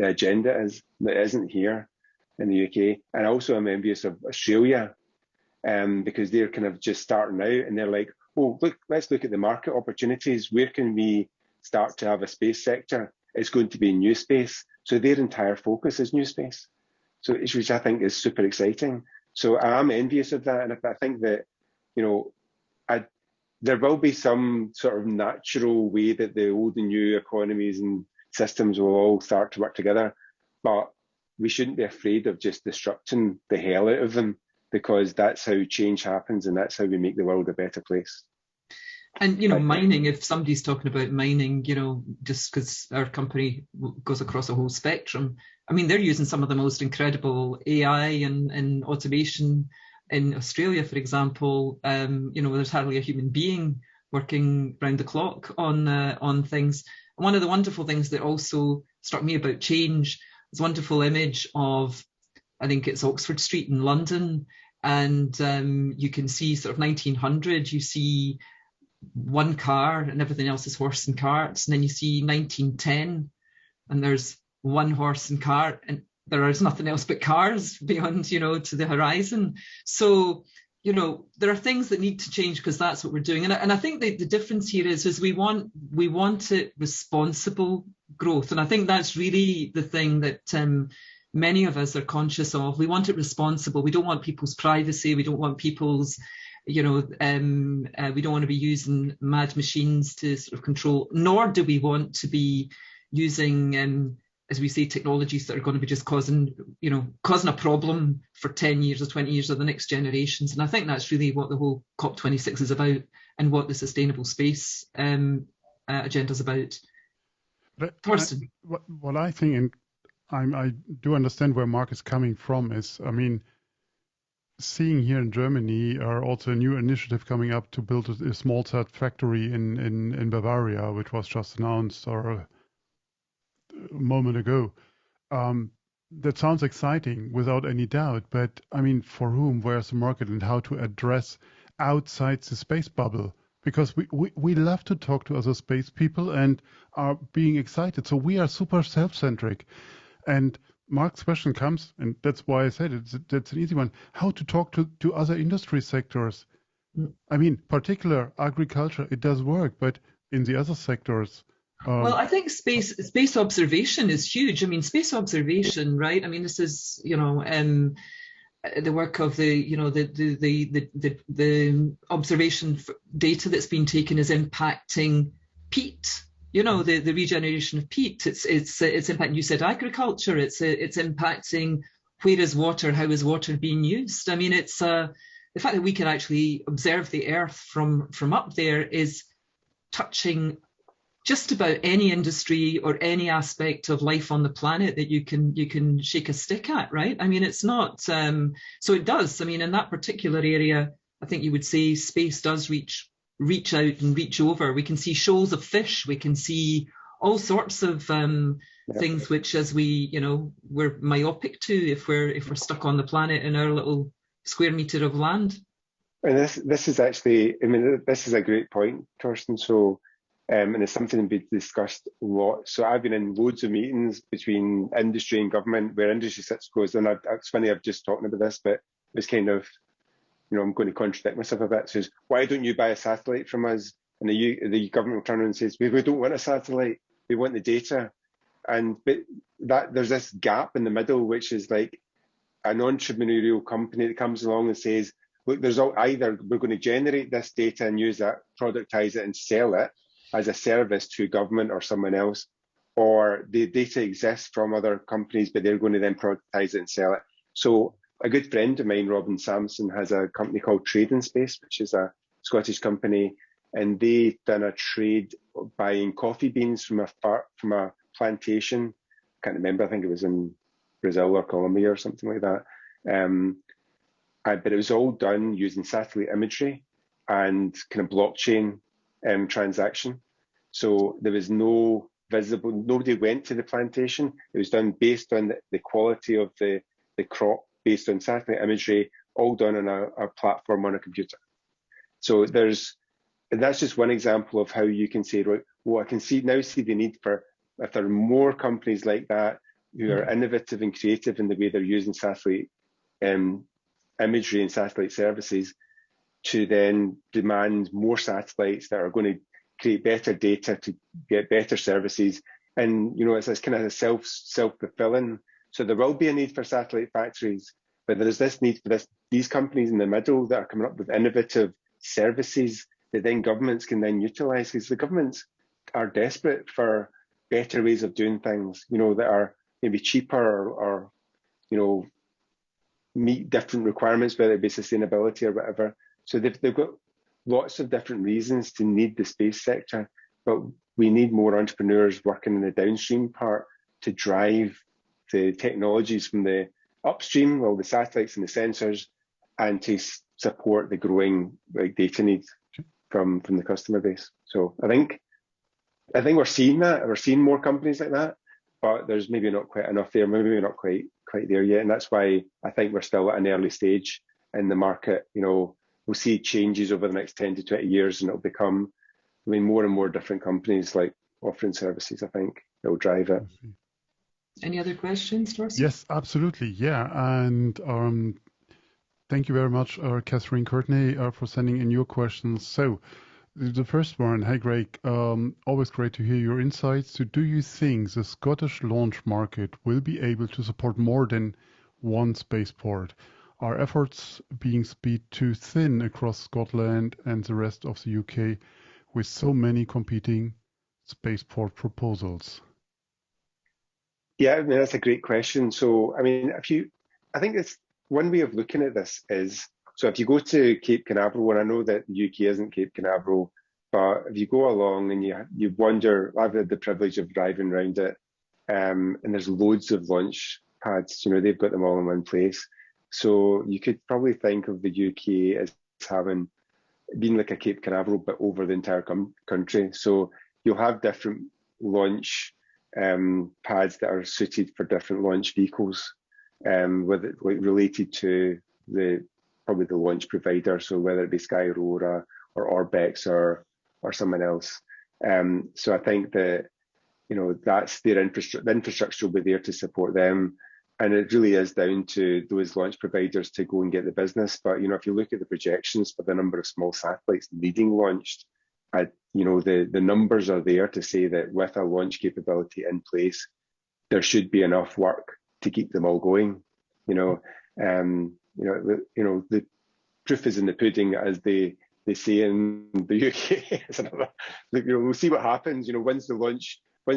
Speaker 3: agenda is that isn't here in the UK. And also I'm envious of Australia, because they're kind of just starting out and they're like, oh, look, let's look at the market opportunities. Where can we start to have a space sector? It's going to be new space. So their entire focus is new space. So which I think is super exciting. So I'm envious of that. And I think that, there will be some sort of natural way that the old and new economies and systems will all start to work together. But we shouldn't be afraid of just disrupting the hell out of them, because that's how change happens and that's how we make the world a better place.
Speaker 2: And, mining, if somebody's talking about mining, just because our company goes across a whole spectrum, I mean, they're using some of the most incredible AI and automation in Australia, for example. There's hardly a human being working round the clock on things. And one of the wonderful things that also struck me about change is a wonderful image of, I think it's Oxford Street in London, and you can see sort of 1900, you see one car and everything else is horse and carts, and then you see 1910 and there's one horse and cart and there is nothing else but cars beyond, to the horizon. So, there are things that need to change because that's what we're doing. And I think the difference here is we want it responsible growth. And I think that's really the thing that many of us are conscious of. We want it responsible. We don't want people's privacy. We don't want people's we don't want to be using mad machines to sort of control, nor do we want to be using, as we say, technologies that are going to be just causing a problem for 10 years or 20 years or the next generations. And I think that's really what the whole COP26 is about and what the sustainable space agenda is about.
Speaker 1: But
Speaker 2: Thorsten.
Speaker 1: What I think, and I do understand where Mark is coming from, is, seeing here in Germany are also a new initiative coming up to build a small sat factory in Bavaria, which was just announced a moment ago. That sounds exciting without any doubt, but for whom, where's the market, and how to address outside the space bubble? Because we love to talk to other space people and are being excited. So we are super self-centric. And Mark's question comes, and that's why I said that's an easy one, how to talk to other industry sectors. Particular agriculture, it does work, but in the other sectors.
Speaker 2: Well, I think space observation is huge. Space observation, right? This is, the work of the observation data that's been taken is impacting peat. The regeneration of peat. It's impacting. You said agriculture. It's impacting where is water, how is water being used. the fact that we can actually observe the Earth from up there is touching just about any industry or any aspect of life on the planet that you can shake a stick at, right? I mean, it's not, so it does. I mean, in that particular area, I think you would say space does reach out and reach over. We can see shoals of fish. We can see all sorts of things which, as we, we're myopic to if we're stuck on the planet in our little square meter of land.
Speaker 3: And this is actually, I mean, this is a great point, Torsten. So, and it's something we've discussed a lot. So I've been in loads of meetings between industry and government where industry sits goes, and it's funny, I've just talking about this, but it's kind of, I'm going to contradict myself a bit. It says, why don't you buy a satellite from us? And the government will turn around and says, we don't want a satellite, we want the data. But there's this gap in the middle, which is like an entrepreneurial company that comes along and says, look, there's either we're going to generate this data and use that, productize it and sell it as a service to government or someone else, or the data exists from other companies, but they're going to then productize it and sell it. So a good friend of mine, Robin Sampson, has a company called Space, which is a Scottish company, and they've done a trade buying coffee beans from a plantation. I can't remember, I think it was in Brazil or Colombia or something like that. But it was all done using satellite imagery and kind of blockchain transaction. So there was no visible, nobody went to the plantation. It was done based on the quality of the crop, based on satellite imagery, all done on a platform on a computer. So that's just one example of how you can say, right, well, I can see the need for, if there are more companies like that who are innovative and creative in the way they're using satellite imagery and satellite services, to then demand more satellites that are going to create better data to get better services. And, it's this kind of self-fulfilling. So there will be a need for satellite factories, but there's this need for these companies in the middle that are coming up with innovative services that then governments can then utilize, because the governments are desperate for better ways of doing things, that are maybe cheaper or meet different requirements, whether it be sustainability or whatever. So they've got lots of different reasons to need the space sector, but we need more entrepreneurs working in the downstream part to drive the technologies from the upstream, well, the satellites and the sensors, and to support the growing data needs from the customer base. So I think we're seeing that. We're seeing more companies like that, but there's maybe not quite enough there. Maybe we're not quite there yet, and that's why I think we're still at an early stage in the market. We'll see changes over the next 10 to 20 years, and it'll become, more and more different companies like offering services. I think that will drive it.
Speaker 2: Any other questions, Torsten?
Speaker 1: Yes, absolutely. Yeah, and thank you very much, Catherine Courtney, for sending in your questions. So the first one, hey Greg, always great to hear your insights. So do you think the Scottish launch market will be able to support more than one spaceport? Are efforts being spread too thin across Scotland and the rest of the UK with so many competing spaceport proposals?
Speaker 3: Yeah, that's a great question. So, I think it's one way of looking at this is, so if you go to Cape Canaveral, and I know that the UK isn't Cape Canaveral, but if you go along and you wander, I've had the privilege of driving around it, and there's loads of launch pads, they've got them all in one place. So you could probably think of the UK as being like a Cape Canaveral, but over the entire country. So you'll have different launch pads that are suited for different launch vehicles, related to probably the launch provider. So whether it be Sky Aurora or Orbex or someone else. So I think that, that's their infrastructure. The infrastructure will be there to support them. And it really is down to those launch providers to go and get the business. But, if you look at the projections for the number of small satellites needing launched, the numbers are there to say that with a launch capability in place, there should be enough work to keep them all going. The proof is in the pudding, as they say in the UK. We'll see what happens. Once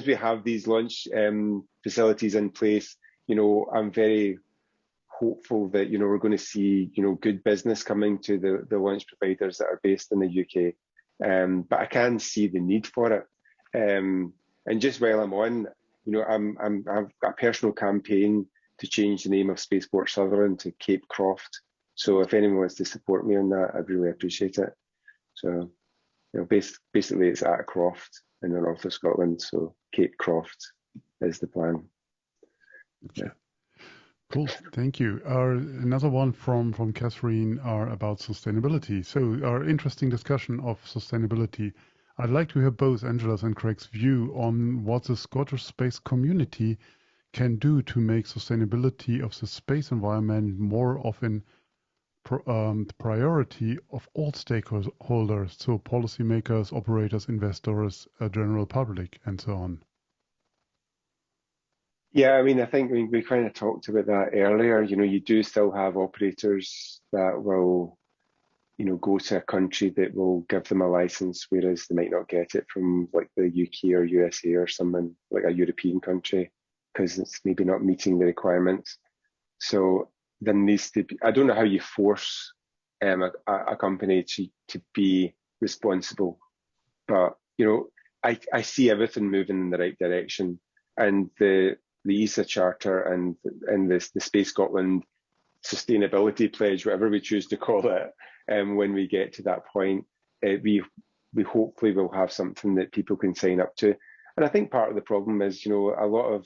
Speaker 3: we have these launch facilities in place, I'm very hopeful that, you know, we're going to see, you know, good business coming to the launch providers that are based in the UK. But I can see the need for it. And just while I'm on, you know, I've got a personal campaign to change the name of Spaceport Sutherland to Cape Croft. So if anyone wants to support me on that, I'd really appreciate it. So, you know, basically it's at Croft in the north of Scotland. So Cape Croft is the plan. Yeah.
Speaker 1: Cool, thank you. Another one from Catherine about sustainability. So our interesting discussion of sustainability. I'd like to hear both Angela's and Craig's view on what the Scottish space community can do to make sustainability of the space environment more of an priority of all stakeholders, so policymakers, operators, investors, general public, and so on.
Speaker 3: Yeah, I mean, I think we kind of talked about that earlier. You know, you do still have operators that will, you know, go to a country that will give them a license, whereas they might not get it from like the UK or USA or something like a European country because it's maybe not meeting the requirements. So there needs to be, I don't know how you force a company to be responsible, but, you know, I see everything moving in the right direction. And the ESA Charter and the Space Scotland Sustainability Pledge, whatever we choose to call it, when we get to that point, we hopefully will have something that people can sign up to. And I think part of the problem is, you know,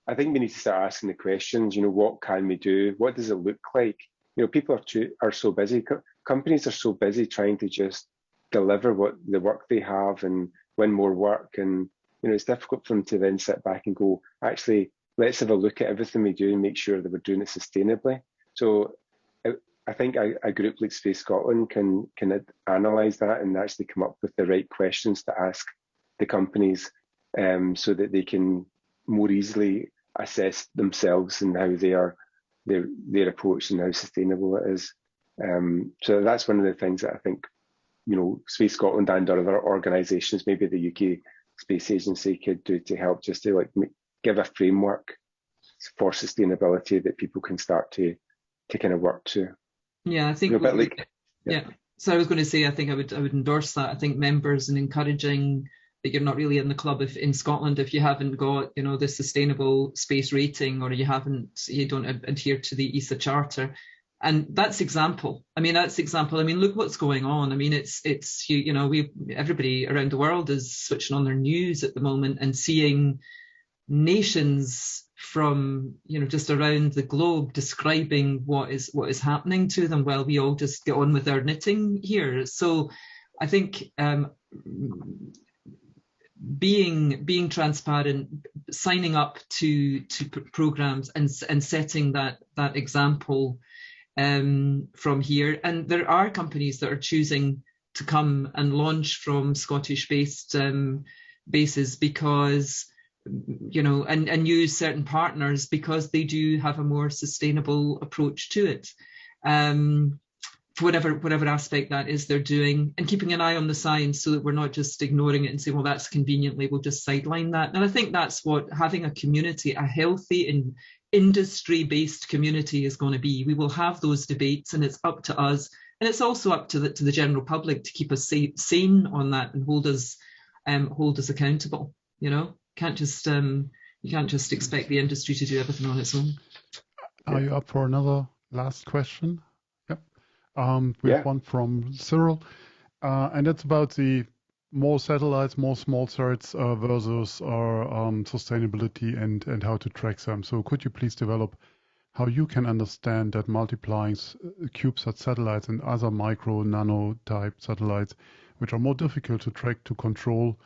Speaker 3: I think we need to start asking the questions, you know, what can we do? What does it look like? You know, people are so busy, companies are so busy trying to just deliver what the work they have and win more work. And, you know, it's difficult for them to then sit back and go, actually, let's have a look at everything we do and make sure that we're doing it sustainably. So I think a group like Space Scotland can analyse that and actually come up with the right questions to ask the companies so that they can more easily assess themselves and how their approach and how sustainable it is. So that's one of the things that I think, you know, Space Scotland and other organisations, maybe the UK Space Agency, could do to help just to like give a framework for sustainability that people can start to kind of work to.
Speaker 2: Yeah, I think
Speaker 3: a bit like,
Speaker 2: yeah. So I was going to say, I think I would endorse that. I think members and encouraging that you're not really in the club in Scotland if you haven't got, you know, the sustainable space rating, or you don't adhere to the ESA Charter. And that's example. I mean, look what's going on. I mean, it's you know, everybody around the world is switching on their news at the moment and seeing nations from, you know, just around the globe describing what is happening to them while we all just get on with our knitting here. So I think being transparent, signing up to programs and setting that example from here. And there are companies that are choosing to come and launch from Scottish-based bases because, you know, and use certain partners because they do have a more sustainable approach to it. For whatever aspect that is they're doing, and keeping an eye on the science so that we're not just ignoring it and saying, well, that's conveniently, we'll just sideline that. And I think that's what having a community, a healthy and industry-based community is going to be. We will have those debates, and it's up to us, and it's also up to the general public to keep us sane on that and hold us accountable. You know, you can't just expect the industry to do everything on its own.
Speaker 1: Are you up for another last question? We have one from Cyril, and it's about the more satellites, more small sats versus sustainability and how to track them. So could you please develop how you can understand that multiplying CubeSat satellites and other micro nano type satellites, which are more difficult to track, to control,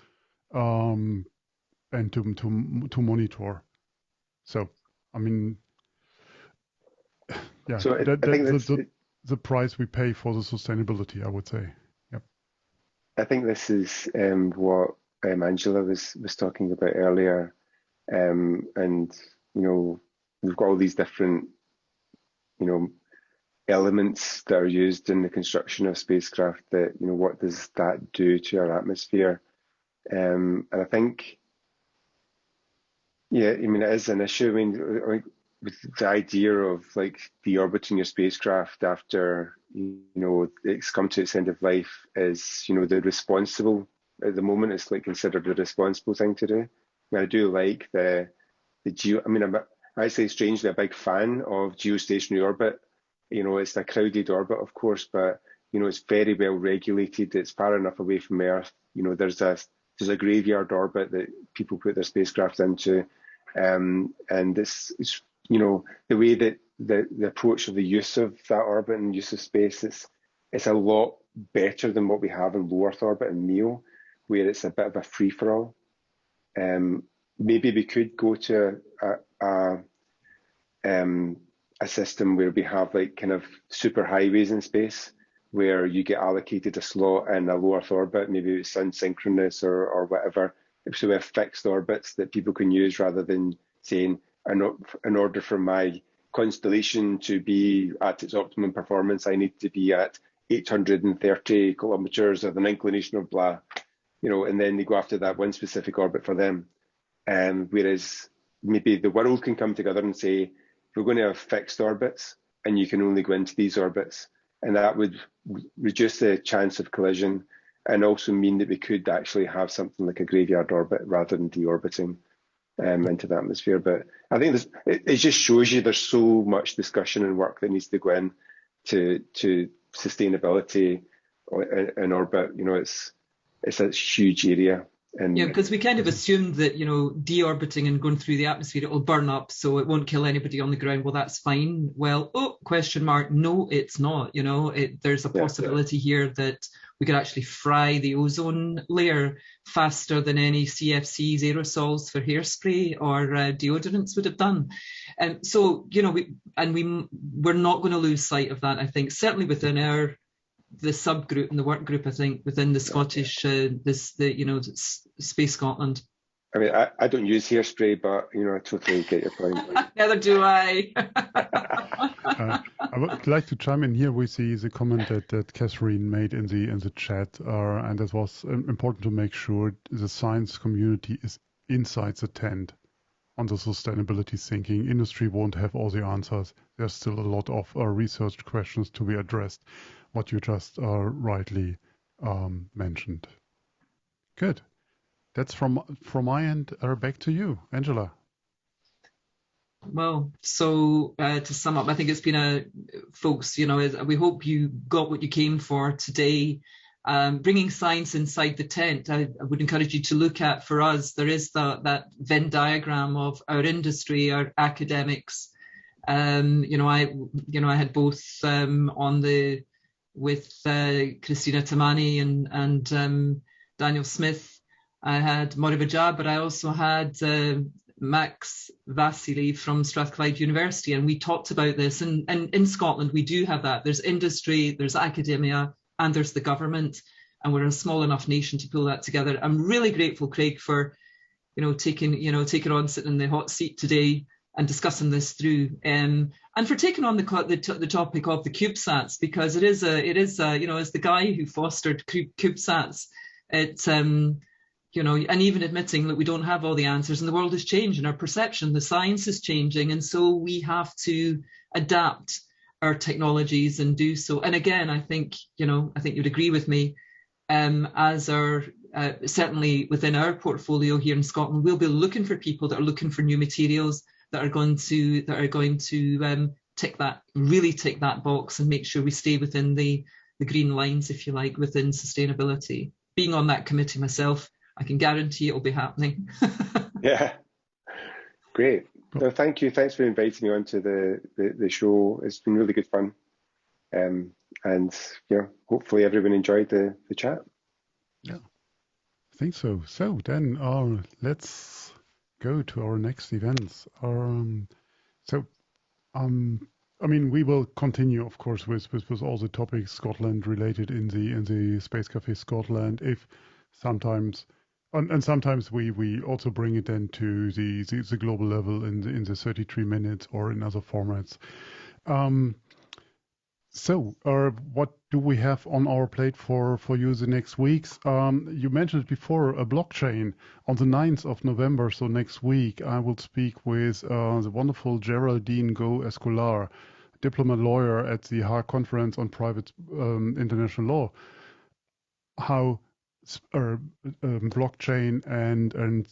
Speaker 1: and to monitor? So, I mean, yeah,
Speaker 3: so I think that's
Speaker 1: the price we pay for the sustainability, I would say. Yep.
Speaker 3: I think this is what Angela was talking about earlier, and you know, we've got all these different, you know, elements that are used in the construction of spacecraft. That, you know, what does that do to our atmosphere? And I think, yeah, I mean, it is an issue. I mean, with the idea of like deorbiting your spacecraft after it's come to its end of life is the responsible at the moment. It's like considered the responsible thing to do. I do like the geo. I mean, I'm actually strangely a big fan of geostationary orbit. It's a crowded orbit, of course, but it's very well regulated. It's far enough away from Earth. There's a graveyard orbit that people put their spacecraft into, and it's the way that the approach of the use of that orbit and use of space, it's a lot better than what we have in low Earth orbit and MEO, where it's a bit of a free for all. Maybe we could go to a system where we have like kind of super highways in space, where you get allocated a slot in a low Earth orbit, maybe it's sun-synchronous or whatever. So we have fixed orbits that people can use rather than saying, in order for my constellation to be at its optimum performance, I need to be at 830 kilometers with an inclination of blah, and then they go after that one specific orbit for them. Whereas maybe the world can come together and say, we're going to have fixed orbits and you can only go into these orbits. And that would reduce the chance of collision and also mean that we could actually have something like a graveyard orbit rather than deorbiting into the atmosphere. But I think it just shows you there's so much discussion and work that needs to go in to sustainability in orbit. It's a huge area.
Speaker 2: Yeah, because we kind of assumed that, deorbiting and going through the atmosphere, it will burn up, so it won't kill anybody on the ground. Well, that's fine. Well, question mark. No, it's not. There's a possibility here that we could actually fry the ozone layer faster than any CFCs, aerosols for hairspray or deodorants would have done. And so, we're not going to lose sight of that, I think, certainly within the subgroup and the work group, I think, within the Scottish, Space Scotland.
Speaker 3: I mean, I don't use hairspray, but, I totally get your point.
Speaker 2: Neither do I.
Speaker 1: I would like to chime in here with the comment that Catherine made in the chat, and it was important to make sure the science community is inside the tent on the sustainability thinking. Industry won't have all the answers. There's still a lot of research questions to be addressed, what you just rightly mentioned. Good. That's from my end. Back to you, Angela.
Speaker 2: Well, so to sum up, I think it's been folks, we hope you got what you came for today. Bringing science inside the tent, I would encourage you to look at, for us, there is that Venn diagram of our industry, our academics. I had both with Christina Tamani and Daniel Smith. I had Moribajab, but I also had Max Vasily from Strathclyde University, and we talked about this. And in Scotland, we do have that. There's industry, there's academia, and there's the government, and we're a small enough nation to pull that together. I'm really grateful, Craig, for taking on sitting in the hot seat today and discussing this through, and for taking on the topic of the CubeSats, because it is as the guy who fostered CubeSats, and even admitting that we don't have all the answers and the world has changed and our perception, the science is changing, and so we have to adapt our technologies and do so. And again, I think you'd agree with me, as our certainly within our portfolio here in Scotland, we'll be looking for people that are looking for new materials that are going to tick that box and make sure we stay within the green lines, if you like, within sustainability. Being on that committee myself, I can guarantee it will be happening.
Speaker 3: Yeah, great. No, thank you. Thanks for inviting me onto the show. It's been really good fun, and hopefully everyone enjoyed the chat.
Speaker 1: Yeah, I think so. So then, let's go to our next events. We will continue, of course, with all the topics Scotland related in the Space Café Scotland. If sometimes. And sometimes we also bring it then to the global level in the 33 minutes or in other formats. What do we have on our plate for you the next weeks? You mentioned before a blockchain on the 9th of November, so next week I will speak with the wonderful Geraldine Go-Escolar, diplomat lawyer at the Hague Conference on Private International Law, how blockchain and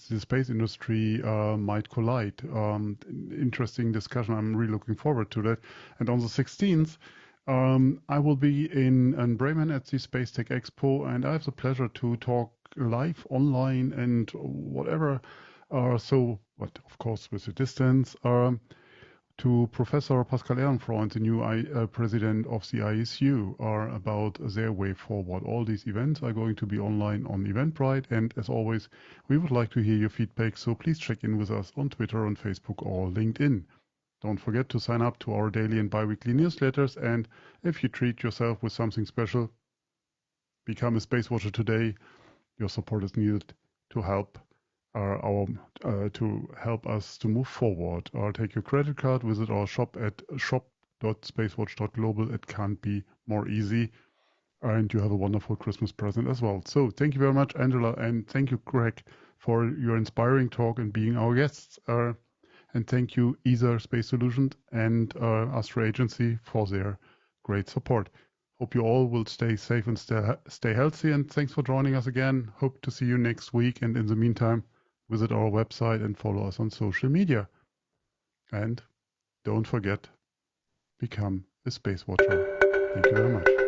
Speaker 1: the space industry might collide. Interesting discussion. I'm really looking forward to that. And on the 16th, I will be in Bremen at the Space Tech Expo, and I have the pleasure to talk live, online, and whatever. But of course with a distance, to Professor Pascal Ehrenfreund, the new president of the ISU, about their way forward. All these events are going to be online on Eventbrite, and as always, we would like to hear your feedback, so please check in with us on Twitter, on Facebook, or LinkedIn. Don't forget to sign up to our daily and bi-weekly newsletters, and if you treat yourself with something special, become a Space Watcher today. Your support is needed to help us to move forward. Take your credit card, visit our shop at shop.SpaceWatch.Global. It can't be more easy, and you have a wonderful Christmas present as well. So thank you very much, Angela, and thank you, Greg, for your inspiring talk and being our guests. And thank you, ESA Space Solutions and Astra Agency for their great support. Hope you all will stay safe and stay healthy. And thanks for joining us again. Hope to see you next week. And in the meantime, visit our website and follow us on social media. And don't forget, become a Space Watcher. Thank you very much.